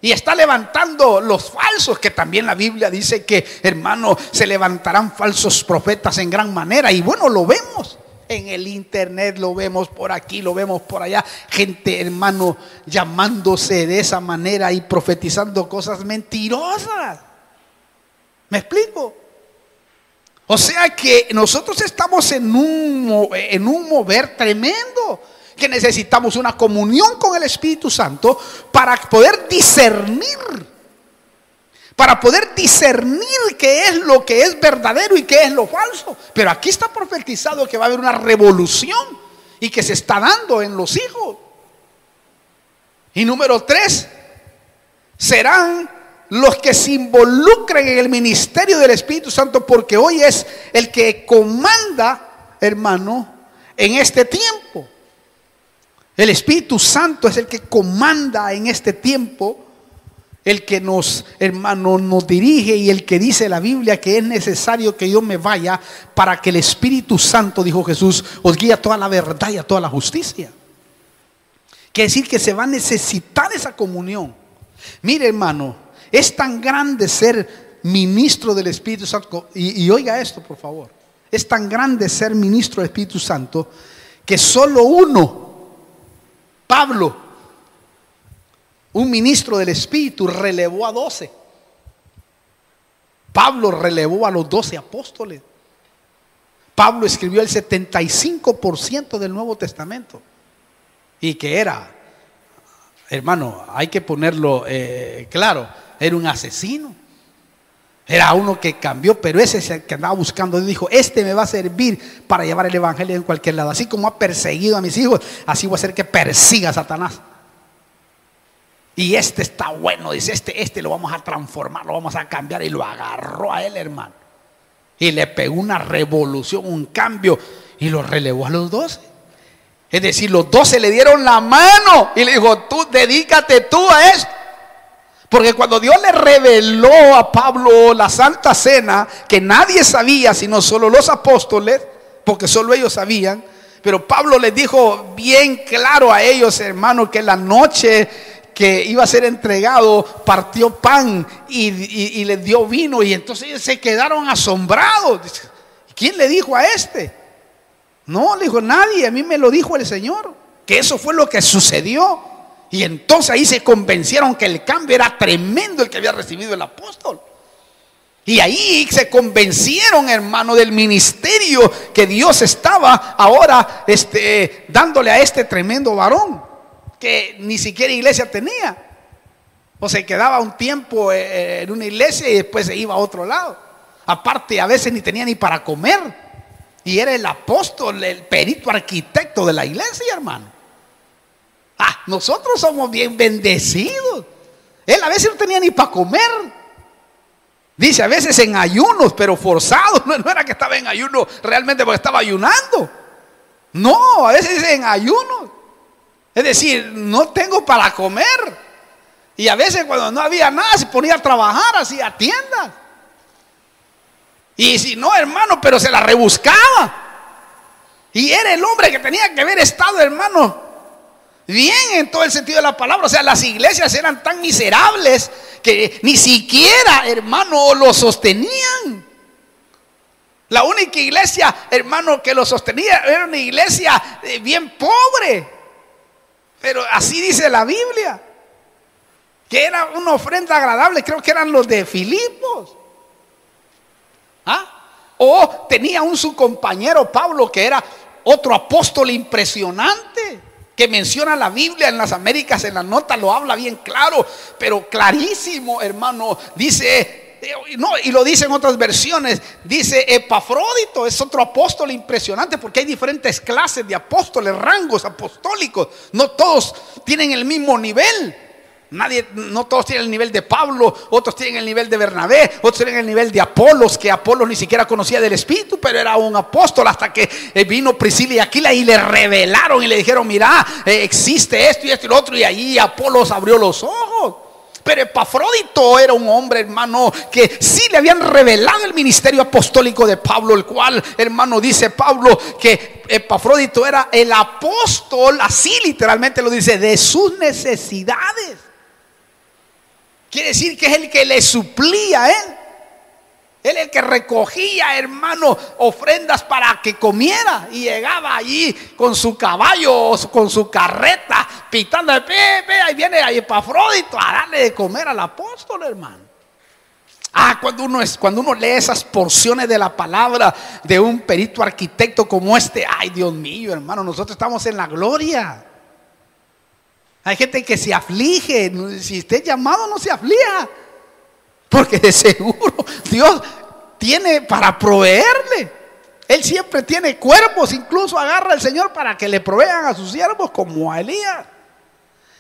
y está levantando los falsos, que también la Biblia dice que, hermano, se levantarán falsos profetas en gran manera. Y bueno, lo vemos En el internet lo vemos por aquí, lo vemos por allá. Gente, hermano, llamándose de esa manera y profetizando cosas mentirosas. ¿Me explico? O sea que nosotros estamos en un mover tremendo, que necesitamos una comunión con el Espíritu Santo para poder discernir. Para poder discernir qué es lo que es verdadero y qué es lo falso. Pero aquí está profetizado que va a haber una revolución y que se está dando en los hijos. Y número 3, serán los que se involucren en el ministerio del Espíritu Santo, porque hoy es el que comanda, hermano, en este tiempo. El Espíritu Santo es el que comanda en este tiempo, el que nos, hermano, nos dirige, y el que dice la Biblia que es necesario que yo me vaya para que el Espíritu Santo, dijo Jesús, os guíe a toda la verdad y a toda la justicia. Quiere decir que se va a necesitar esa comunión. Mire, hermano, es tan grande ser ministro del Espíritu Santo, y oiga esto por favor, es tan grande ser ministro del Espíritu Santo que solo uno, Pablo, un ministro del Espíritu, relevó a 12. Pablo relevó a los 12 apóstoles. Pablo escribió el 75% del Nuevo Testamento. Y que era, hermano, hay que ponerlo claro, era un asesino. Era uno que cambió, pero ese es el que andaba buscando. Dios dijo, este me va a servir para llevar el evangelio en cualquier lado. Así como ha perseguido a mis hijos, así voy a hacer que persiga a Satanás. Y este está bueno, dice, este lo vamos a transformar, lo vamos a cambiar. Y lo agarró a él, hermano, y le pegó una revolución, un cambio, y lo relevó a los 12. Es decir, los 12 le dieron la mano y le dijo, tú dedícate tú a esto. Porque cuando Dios le reveló a Pablo la Santa Cena, que nadie sabía sino solo los apóstoles, porque solo ellos sabían, pero Pablo les dijo bien claro a ellos, hermano, que la noche que iba a ser entregado, partió pan y les dio vino, y entonces ellos se quedaron asombrados. ¿Quién le dijo a este? No, le dijo nadie, a mí me lo dijo el Señor, que eso fue lo que sucedió. Y entonces ahí se convencieron que el cambio era tremendo, el que había recibido el apóstol. Y ahí se convencieron, hermano, del ministerio que Dios estaba ahora dándole a este tremendo varón, que ni siquiera iglesia tenía. O se quedaba un tiempo en una iglesia y después se iba a otro lado. Aparte, a veces ni tenía ni para comer. Y era el apóstol, el perito arquitecto de la iglesia, hermano. Nosotros somos bien bendecidos. Él a veces no tenía ni para comer. Dice a veces en ayunos, pero forzados. No era que estaba en ayuno realmente porque estaba ayunando. No, a veces en ayunos. Es decir, no tengo para comer. Y a veces cuando no había nada se ponía a trabajar, hacía tiendas. Y si no, hermano, pero se la rebuscaba. Y era el hombre que tenía que haber estado, hermano, bien en todo el sentido de la palabra. O sea, las iglesias eran tan miserables que ni siquiera, hermano, lo sostenían. La única iglesia, hermano, que lo sostenía era una iglesia bien pobre. Pero así dice la Biblia, que era una ofrenda agradable. Creo que eran los de Filipos. O tenía su compañero Pablo, que era otro apóstol impresionante, que menciona la Biblia en las Américas, en la nota lo habla bien claro, pero clarísimo, hermano. Dice, no, y lo dice en otras versiones, dice Epafrodito, es otro apóstol impresionante, porque hay diferentes clases de apóstoles, rangos apostólicos. No todos tienen el mismo nivel. No todos tienen el nivel de Pablo, otros tienen el nivel de Bernabé, otros tienen el nivel de Apolos, que Apolos ni siquiera conocía del Espíritu, pero era un apóstol, hasta que vino Priscila y Aquila y le revelaron y le dijeron, mira, existe esto y esto y lo otro, y ahí Apolos abrió los ojos. Pero Epafrodito era un hombre, hermano, que sí le habían revelado el ministerio apostólico de Pablo, el cual, hermano, dice Pablo que Epafrodito era el apóstol, así literalmente lo dice, de sus necesidades. Quiere decir que es el que le suplía a él. Él es el que recogía, hermano, ofrendas para que comiera. Y llegaba allí con su caballo, con su carreta, pitando, ahí viene Epafrodito a darle de comer al apóstol, hermano. Cuando uno lee esas porciones de la palabra de un perito arquitecto como este, ay, Dios mío, hermano, nosotros estamos en la gloria. Hay gente que se aflige. Si esté llamado, no se aflija, porque de seguro Dios tiene para proveerle. Él siempre tiene cuervos, incluso agarra al Señor para que le provean a sus siervos, como a Elías.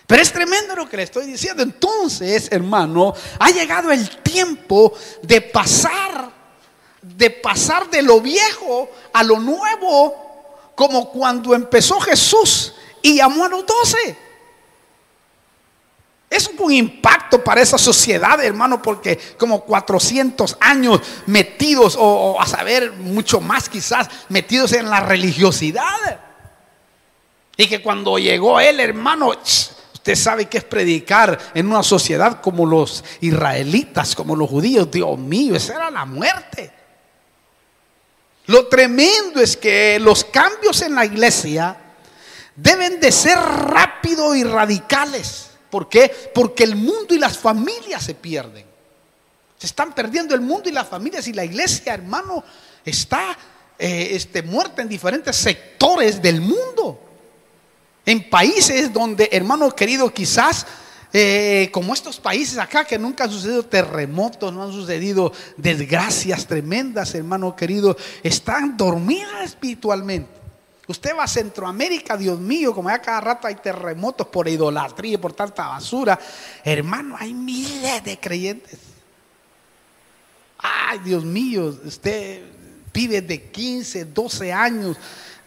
Pero es tremendo lo que le estoy diciendo. Entonces, hermano, ha llegado el tiempo de pasar de lo viejo a lo nuevo, como cuando empezó Jesús y llamó a los 12. Es un impacto para esa sociedad, hermano, porque como 400 años metidos, o a saber, mucho más quizás, metidos en la religiosidad. Y que cuando llegó él, hermano, usted sabe que es predicar en una sociedad como los israelitas, como los judíos. Dios mío, esa era la muerte. Lo tremendo es que los cambios en la iglesia deben de ser rápidos y radicales. ¿Por qué? Porque el mundo y las familias se pierden. Se están perdiendo el mundo y las familias, y la iglesia, hermano, está muerta en diferentes sectores del mundo. En países donde, hermano querido, quizás como estos países acá, que nunca han sucedido terremotos, no han sucedido desgracias tremendas, hermano querido, están dormidas espiritualmente. Usted va a Centroamérica, Dios mío, como ya cada rato hay terremotos por idolatría y por tanta basura. Hermano, hay miles de creyentes. Ay, Dios mío, usted vive de 15, 12 años.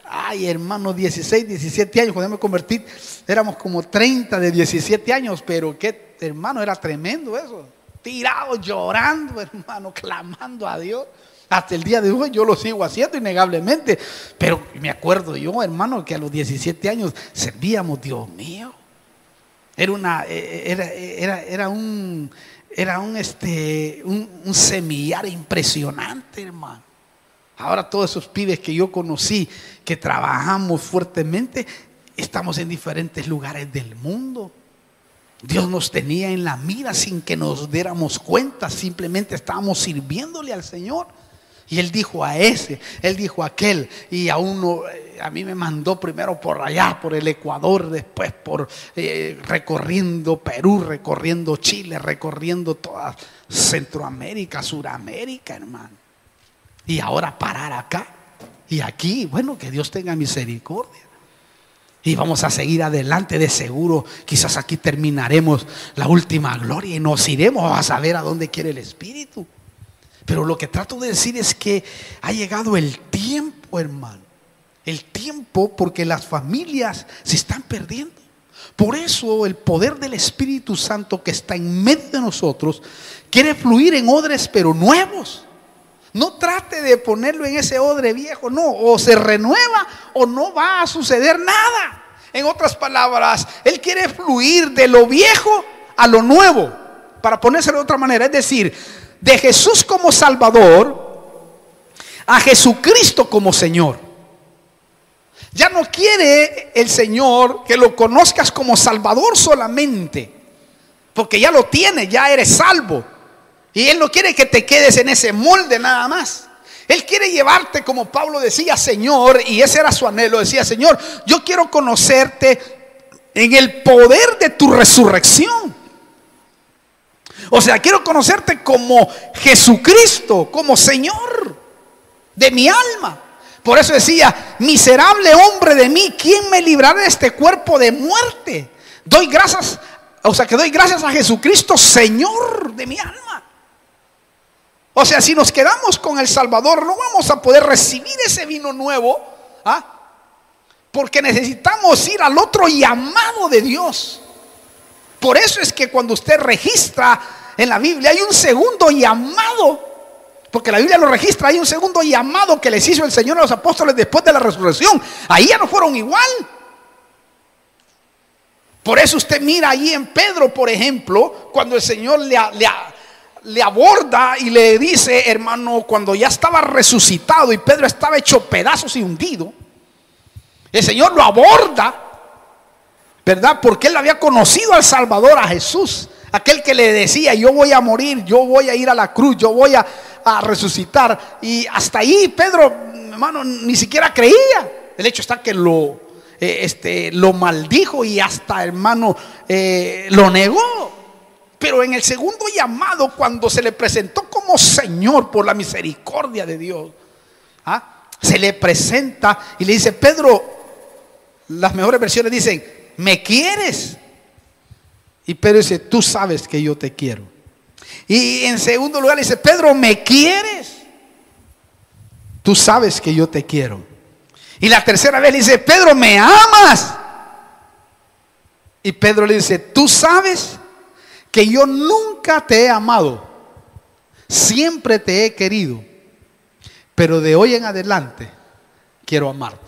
Ay, hermano, 16, 17 años. Cuando me convertí, éramos como 30 de 17 años. Pero qué, hermano, era tremendo eso. Tirados, llorando, hermano, clamando a Dios. Hasta el día de hoy yo lo sigo haciendo innegablemente. Pero me acuerdo yo, hermano, que a los 17 años servíamos, Dios mío. Era un semillar impresionante, hermano. Ahora todos esos pibes que yo conocí, que trabajamos fuertemente, estamos en diferentes lugares del mundo. Dios nos tenía en la mira sin que nos diéramos cuenta. Simplemente estábamos sirviéndole al Señor. Y Él dijo a ese, Él dijo a aquel, y a uno, a mí me mandó primero por allá, por el Ecuador, después por recorriendo Perú, recorriendo Chile, recorriendo toda Centroamérica, Suramérica, hermano. Y ahora parar acá y aquí, bueno, que Dios tenga misericordia. Y vamos a seguir adelante, de seguro. Quizás aquí terminaremos la última gloria y nos iremos a saber a dónde quiere el Espíritu. Pero lo que trato de decir es que ha llegado el tiempo, hermano. El tiempo, porque las familias se están perdiendo. Por eso el poder del Espíritu Santo que está en medio de nosotros quiere fluir en odres pero nuevos. No trate de ponerlo en ese odre viejo, no, o se renueva o no va a suceder nada. En otras palabras, Él quiere fluir de lo viejo a lo nuevo, para ponérselo de otra manera, es decir, de Jesús como Salvador a Jesucristo como Señor. Ya no quiere el Señor que lo conozcas como Salvador solamente, porque ya lo tienes, ya eres salvo. Y Él no quiere que te quedes en ese molde nada más. Él quiere llevarte, como Pablo decía, Señor, y ese era su anhelo, decía, Señor, yo quiero conocerte en el poder de tu resurrección. O sea, quiero conocerte como Jesucristo, como Señor de mi alma. Por eso decía, miserable hombre de mí, ¿quién me librará de este cuerpo de muerte? Doy gracias a Jesucristo, Señor de mi alma. O sea, si nos quedamos con el Salvador, no vamos a poder recibir ese vino nuevo, porque necesitamos ir al otro llamado de Dios. Por eso es que cuando usted registra en la Biblia, hay un segundo llamado, porque la Biblia lo registra, hay un segundo llamado que les hizo el Señor a los apóstoles después de la resurrección. Ahí ya no fueron igual. Por eso usted mira ahí en Pedro, por ejemplo, cuando el Señor le aborda y le dice, hermano, cuando ya estaba resucitado y Pedro estaba hecho pedazos y hundido, el Señor lo aborda, ¿verdad? Porque él había conocido al Salvador, a Jesús, aquel que le decía, yo voy a morir, yo voy a ir a la cruz, yo voy a resucitar. Y hasta ahí Pedro, hermano, ni siquiera creía. El hecho está que lo maldijo y hasta, hermano, lo negó. Pero en el segundo llamado, cuando se le presentó como Señor por la misericordia de Dios, se le presenta y le dice, Pedro, las mejores versiones dicen, ¿me quieres? Y Pedro dice, tú sabes que yo te quiero. Y en segundo lugar le dice, Pedro, ¿me quieres? Tú sabes que yo te quiero. Y la tercera vez le dice, Pedro, ¿me amas? Y Pedro le dice, tú sabes que yo nunca te he amado, siempre te he querido, pero de hoy en adelante quiero amarte,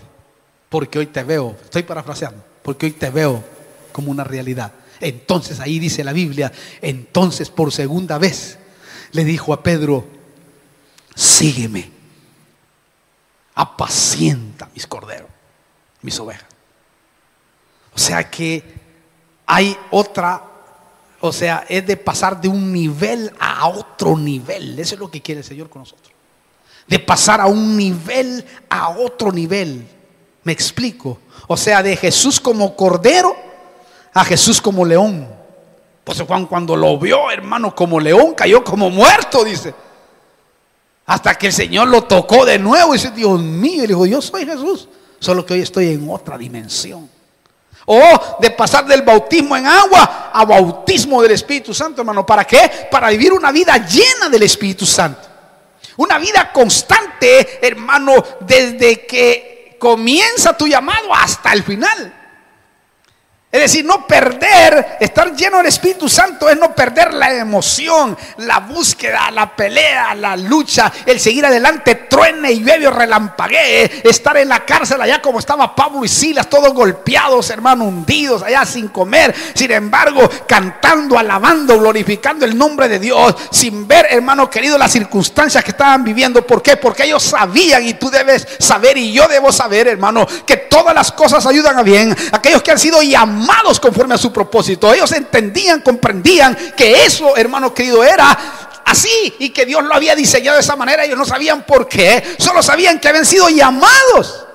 porque hoy te veo, estoy parafraseando, porque hoy te veo como una realidad. Entonces ahí dice la Biblia, entonces por segunda vez le dijo a Pedro, sígueme, apacienta mis corderos, mis ovejas. O sea que hay otra, o sea, es de pasar de un nivel a otro nivel. Eso es lo que quiere el Señor con nosotros, de pasar a un nivel a otro nivel. Me explico. O sea, de Jesús como cordero a Jesús como león. Pues Juan, cuando lo vio, hermano, como león, cayó como muerto, dice. Hasta que el Señor lo tocó de nuevo y dice, Dios mío, y le dijo, yo soy Jesús, solo que hoy estoy en otra dimensión. O de pasar del bautismo en agua a bautismo del Espíritu Santo, hermano. ¿Para qué? Para vivir una vida llena del Espíritu Santo. Una vida constante, hermano, desde que comienza tu llamado hasta el final. Es decir, no perder, estar lleno del Espíritu Santo es no perder la emoción, la búsqueda, la pelea, la lucha, el seguir adelante, truene y llueve o relampaguee, estar en la cárcel allá como estaba Pablo y Silas, todos golpeados, hermano, hundidos allá sin comer, sin embargo, cantando, alabando, glorificando el nombre de Dios, sin ver, hermano querido, las circunstancias que estaban viviendo. ¿Por qué? Porque ellos sabían, y tú debes saber y yo debo saber, hermano, que todas las cosas ayudan a bien aquellos que han sido llamados conforme a su propósito. Ellos entendían, comprendían que eso, hermano querido, era así y que Dios lo había diseñado de esa manera. Ellos no sabían por qué, solo sabían que habían sido llamados.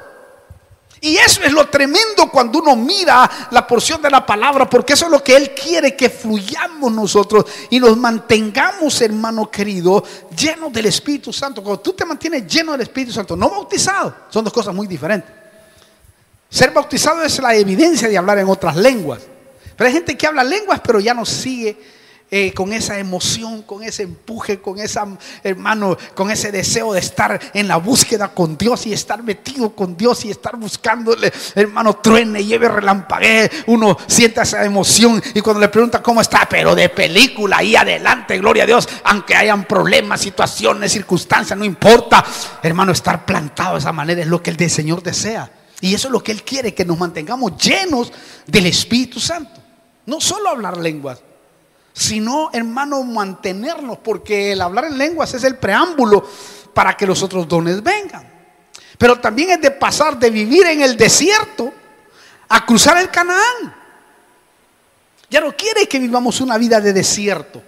Y eso es lo tremendo cuando uno mira la porción de la palabra, porque eso es lo que Él quiere, que fluyamos nosotros y nos mantengamos, hermano querido, llenos del Espíritu Santo. Cuando tú te mantienes lleno del Espíritu Santo, no bautizado, son dos cosas muy diferentes. Ser bautizado es la evidencia de hablar en otras lenguas. Pero hay gente que habla lenguas pero ya no sigue con esa emoción, con ese empuje, con esa, hermano, con ese deseo de estar en la búsqueda con Dios y estar metido con Dios y estar buscándole, hermano, truene, lleve, relampaguee. Uno siente esa emoción y cuando le pregunta cómo está, pero de película, ahí adelante, gloria a Dios, aunque hayan problemas, situaciones, circunstancias, no importa, hermano, estar plantado de esa manera es lo que el Señor desea. Y eso es lo que Él quiere, que nos mantengamos llenos del Espíritu Santo. No solo hablar lenguas, sino, hermano, mantenernos, porque el hablar en lenguas es el preámbulo para que los otros dones vengan. Pero también es de pasar de vivir en el desierto a cruzar el Canaán. Ya no quiere que vivamos una vida de desierto.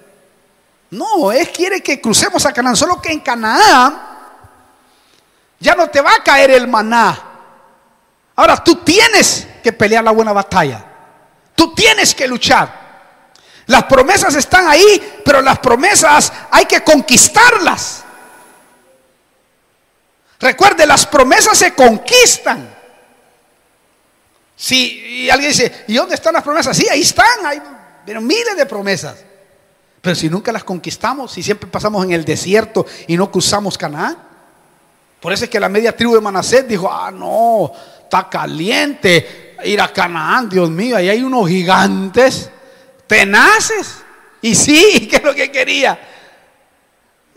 No, Él quiere que crucemos a Canaán. Solo que en Canaán ya no te va a caer el maná. Ahora tú tienes que pelear la buena batalla. Tú tienes que luchar. Las promesas están ahí, pero las promesas hay que conquistarlas. Recuerde, las promesas se conquistan. Si alguien dice, ¿y dónde están las promesas? Sí, ahí están, hay miles de promesas. Pero si nunca las conquistamos, si siempre pasamos en el desierto y no cruzamos Canaán. Por eso es que la media tribu de Manasés dijo, no, está caliente ir a Canaán, Dios mío, ahí hay unos gigantes tenaces. Y sí, ¿qué es lo que quería?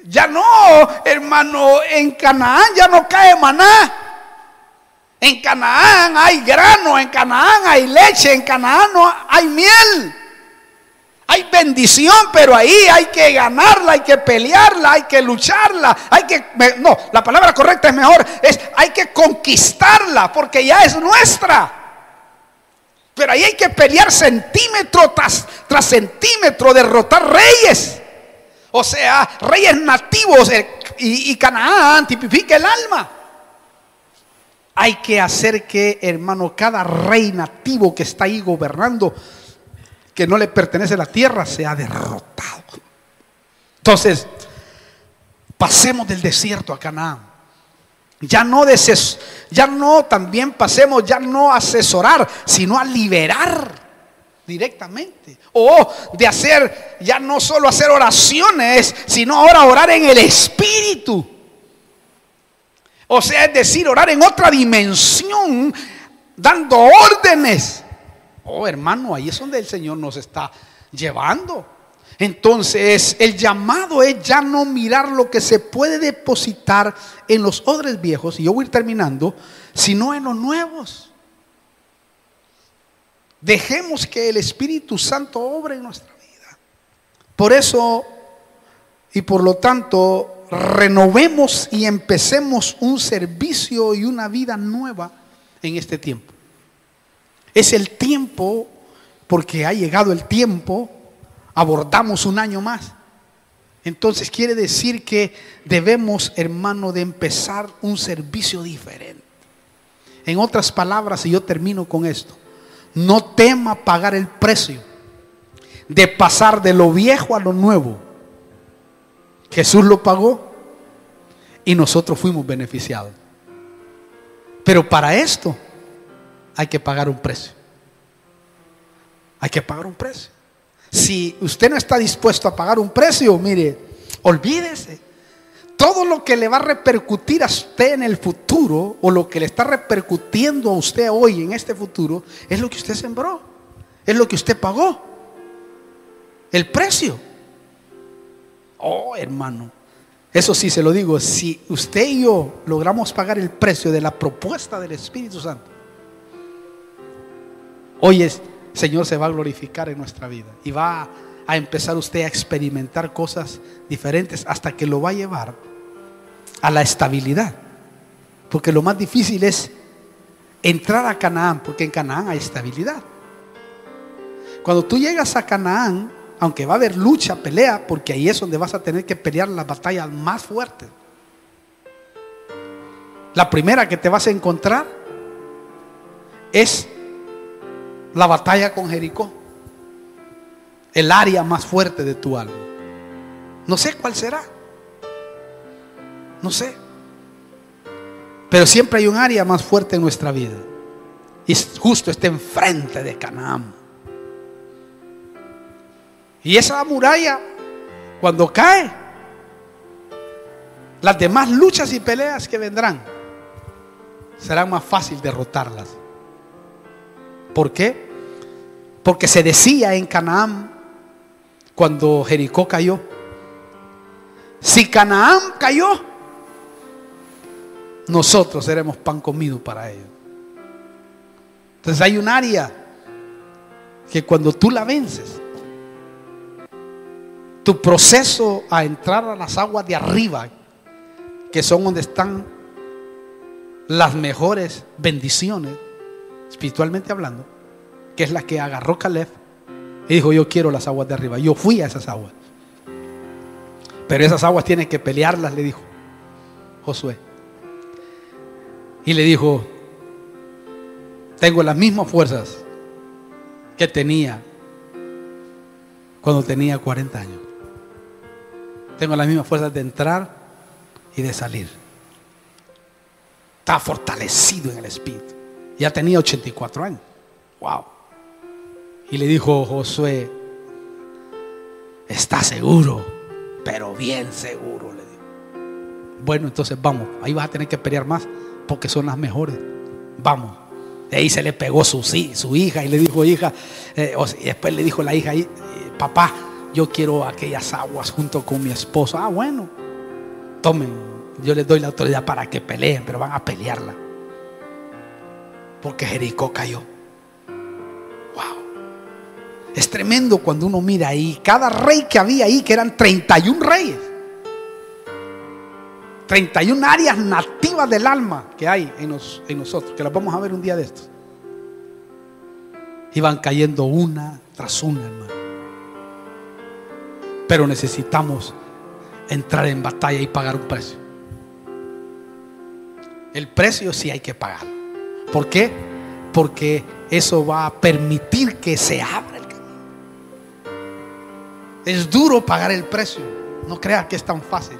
Ya no, hermano, en Canaán ya no cae maná. En Canaán hay grano, en Canaán hay leche, en Canaán no hay miel. Hay bendición, pero ahí hay que ganarla, hay que pelearla, hay que lucharla, no, la palabra correcta es mejor, hay que conquistarla, porque ya es nuestra. Pero ahí hay que pelear centímetro tras centímetro, derrotar reyes. O sea, reyes nativos, y Canaán tipifica el alma. Hay que hacer que, hermano, cada rey nativo que está ahí gobernando, que no le pertenece la tierra, sea derrotado. Entonces, pasemos del desierto a Canaán. Ya no también pasemos, ya no a asesorar, sino a liberar directamente. O de hacer, ya no solo hacer oraciones, sino ahora orar en el Espíritu. O sea, es decir, orar en otra dimensión, dando órdenes. Oh, hermano, ahí es donde el Señor nos está llevando. Entonces, el llamado es ya no mirar lo que se puede depositar en los odres viejos, y yo voy a ir terminando, sino en los nuevos. Dejemos que el Espíritu Santo obre en nuestra vida. Por eso, y por lo tanto, renovemos y empecemos un servicio y una vida nueva en este tiempo. Es el tiempo, porque ha llegado el tiempo. Abordamos un año más. Entonces quiere decir que debemos, hermano, de empezar un servicio diferente. En otras palabras, y yo termino con esto, no tema pagar el precio de pasar de lo viejo a lo nuevo. Jesús lo pagó y nosotros fuimos beneficiados. Pero para esto hay que pagar un precio. Hay que pagar un precio. Si usted no está dispuesto a pagar un precio, mire, olvídese. Todo lo que le va a repercutir a usted en el futuro, o lo que le está repercutiendo a usted hoy en este futuro, es lo que usted sembró, es lo que usted pagó, el precio. Oh, hermano, eso sí se lo digo, si usted y yo logramos pagar el precio de la propuesta del Espíritu Santo, hoy Señor se va a glorificar en nuestra vida y va a empezar usted a experimentar cosas diferentes, hasta que lo va a llevar a la estabilidad. Porque lo más difícil es entrar a Canaán, porque en Canaán hay estabilidad. Cuando tú llegas a Canaán, aunque va a haber lucha, pelea, porque ahí es donde vas a tener que pelear las batallas más fuertes. La primera que te vas a encontrar es la batalla con Jericó, el área más fuerte de tu alma. No sé cuál será, no sé, pero siempre hay un área más fuerte en nuestra vida, y justo está enfrente de Canaán. Y esa muralla, cuando cae, las demás luchas y peleas que vendrán serán más fácil derrotarlas. ¿Por qué? Porque se decía en Canaán, cuando Jericó cayó, si Canaán cayó, nosotros seremos pan comido para ellos. Entonces hay un área que cuando tú la vences, tu proceso a entrar a las aguas de arriba, que son donde están las mejores bendiciones, espiritualmente hablando, que es la que agarró Caleb y dijo: yo quiero las aguas de arriba. Yo fui a esas aguas, pero esas aguas tienen que pelearlas, le dijo Josué. Y le dijo: tengo las mismas fuerzas que tenía cuando tenía 40 años. Tengo las mismas fuerzas de entrar y de salir. Estaba fortalecido en el espíritu. Ya tenía 84 años. Wow. Y le dijo Josué: ¿estás seguro? Pero bien seguro, le dijo. Bueno, entonces vamos. Ahí vas a tener que pelear más, porque son las mejores. Vamos. De ahí se le pegó su hija y le dijo: hija, y después le dijo la hija: papá, yo quiero aquellas aguas junto con mi esposo. Ah, bueno, tomen, yo les doy la autoridad para que peleen, pero van a pelearla, porque Jericó cayó. Wow. Es tremendo cuando uno mira ahí, cada rey que había ahí, que eran 31 reyes. 31 áreas nativas del alma que hay en nosotros, que las vamos a ver un día de estos. Iban cayendo una tras una, hermano. Pero necesitamos entrar en batalla y pagar un precio. El precio sí hay que pagarlo. ¿Por qué? Porque eso va a permitir que se abra el camino. Es duro pagar el precio. No creas que es tan fácil.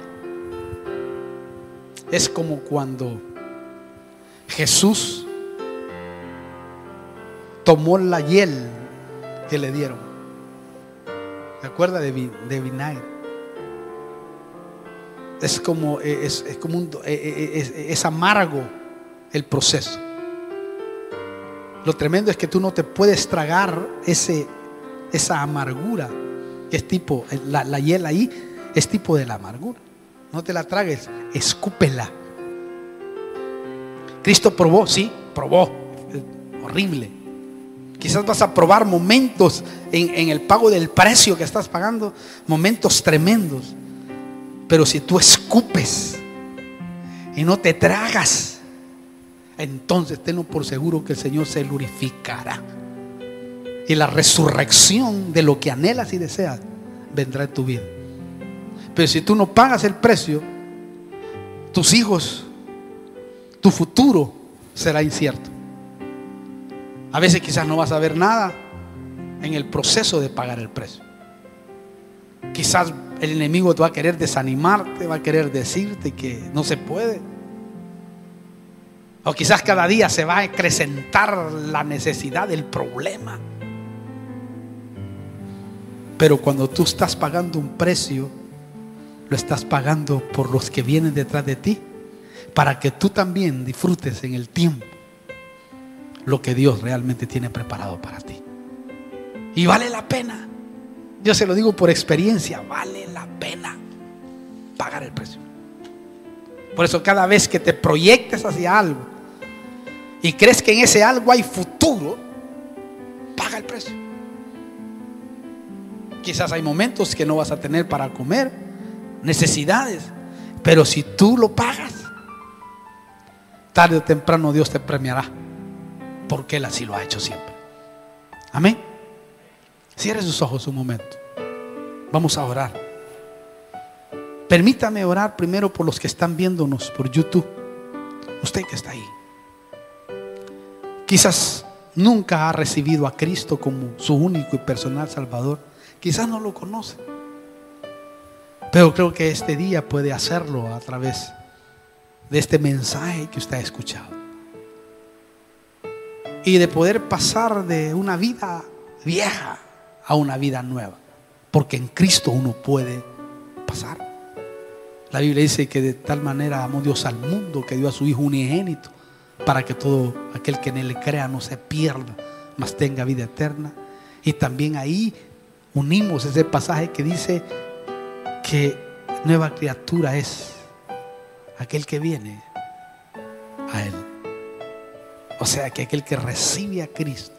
Es como cuando Jesús tomó la hiel que le dieron. ¿Se acuerda de vinagre? Es amargo el proceso. Lo tremendo es que tú no te puedes tragar esa amargura, que es tipo, la hiel ahí es tipo de la amargura. No te la tragues, escúpela. Cristo probó, sí, probó. Horrible. Quizás vas a probar momentos en el pago del precio que estás pagando, momentos tremendos. Pero si tú escupes y no te tragas, entonces tenlo por seguro que el Señor se glorificará. Y la resurrección de lo que anhelas y deseas vendrá en tu vida. Pero si tú no pagas el precio, tus hijos, tu futuro será incierto. A veces quizás no vas a ver nada en el proceso de pagar el precio. Quizás el enemigo te va a querer desanimarte, va a querer decirte que no se puede. O quizás cada día se va a acrecentar la necesidad del problema. Pero cuando tú estás pagando un precio, lo estás pagando por los que vienen detrás de ti, para que tú también disfrutes en el tiempo lo que Dios realmente tiene preparado para ti. Y vale la pena. Yo se lo digo por experiencia, vale la pena pagar el precio. Por eso cada vez que te proyectes hacia algo y crees que en ese algo hay futuro, paga el precio. Quizás hay momentos que no vas a tener para comer, necesidades, pero si tú lo pagas, tarde o temprano Dios te premiará, porque Él así lo ha hecho siempre. Amén. Cierre sus ojos un momento. Vamos a orar. Permítame orar primero por los que están viéndonos por YouTube. Usted que está ahí, quizás nunca ha recibido a Cristo como su único y personal Salvador. Quizás no lo conoce, pero creo que este día puede hacerlo a través de este mensaje que usted ha escuchado, y de poder pasar de una vida vieja a una vida nueva, porque en Cristo uno puede pasar. La Biblia dice que de tal manera amó Dios al mundo que dio a su Hijo unigénito, para que todo aquel que en Él crea no se pierda, mas tenga vida eterna. Y también ahí unimos ese pasaje que dice que nueva criatura es aquel que viene a Él. O sea que aquel que recibe a Cristo,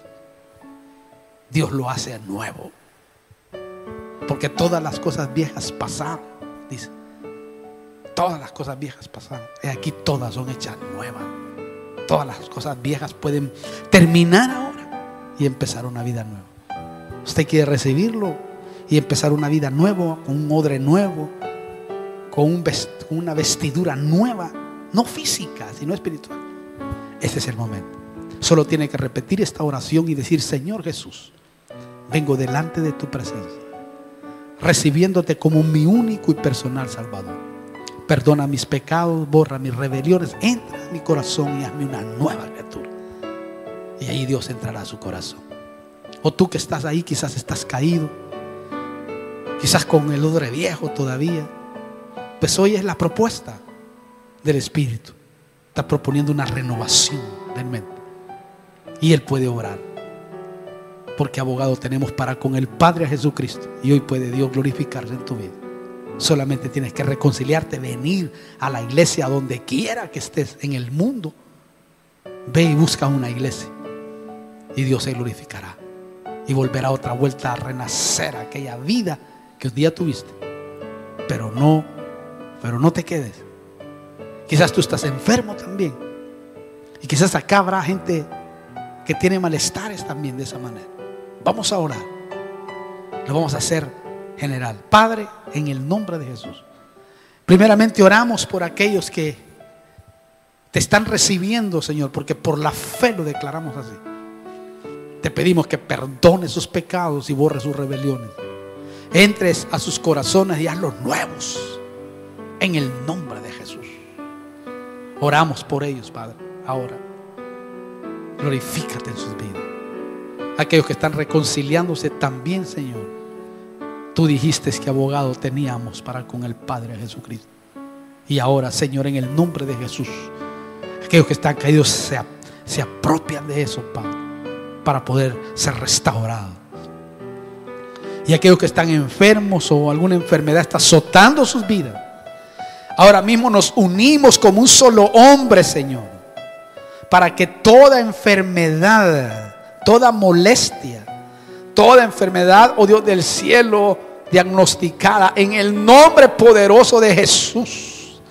Dios lo hace nuevo, porque todas las cosas viejas pasaron, dice. Todas las cosas viejas pasaron, y aquí todas son hechas nuevas. Todas las cosas viejas pueden terminar ahora y empezar una vida nueva. Usted quiere recibirlo y empezar una vida nueva, con un odre nuevo, con una vestidura nueva, no física, sino espiritual. Este es el momento. Solo tiene que repetir esta oración y decir: Señor Jesús, vengo delante de tu presencia, recibiéndote como mi único y personal Salvador. Perdona mis pecados, borra mis rebeliones, entra en mi corazón y hazme una nueva criatura. Y ahí Dios entrará a su corazón. O tú que estás ahí, quizás estás caído, quizás con el odre viejo todavía. Pues hoy es la propuesta del Espíritu. Está proponiendo una renovación de mente, y Él puede obrar, porque abogado tenemos para con el Padre, a Jesucristo. Y hoy puede Dios glorificarse en tu vida. Solamente tienes que reconciliarte, venir a la iglesia donde quiera que estés en el mundo. Ve y busca una iglesia y Dios se glorificará. y volver a otra vuelta a renacer a aquella vida que un día tuviste. Pero no te quedes. Quizás tú estás enfermo también, y quizás acá habrá gente que tiene malestares también de esa manera. Vamos a orar. Lo vamos a hacer general. Padre, en el nombre de Jesús, primeramente oramos por aquellos que te están recibiendo, Señor, porque por la fe lo declaramos así. Te pedimos que perdones sus pecados y borres sus rebeliones. Entres a sus corazones y hazlos nuevos en el nombre de Jesús. Oramos por ellos, Padre. Ahora glorifícate en sus vidas. Aquellos que están reconciliándose también, Señor, tú dijiste que abogado teníamos para con el Padre Jesucristo. Y ahora, Señor, en el nombre de Jesús, aquellos que están caídos se apropian de eso, Padre, para poder ser restaurados. Y aquellos que están enfermos o alguna enfermedad está azotando sus vidas, ahora mismo nos unimos como un solo hombre, Señor, para que toda enfermedad, toda molestia, toda enfermedad, oh Dios del cielo, diagnosticada en el nombre poderoso de Jesús.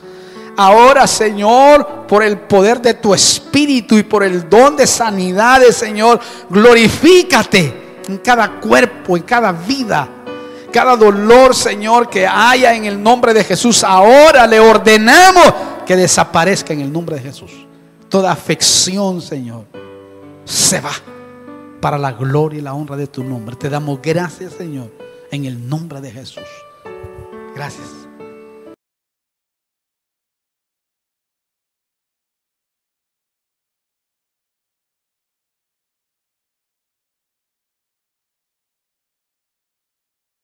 Ahora, Señor, por el poder de tu Espíritu y por el don de sanidades, Señor, glorifícate en cada cuerpo, en cada vida, cada dolor, Señor, que haya en el nombre de Jesús. Ahora le ordenamos que desaparezca en el nombre de Jesús. Toda afección, Señor, se va para la gloria y la honra de tu nombre. Te damos gracias, Señor, en el nombre de Jesús. Gracias.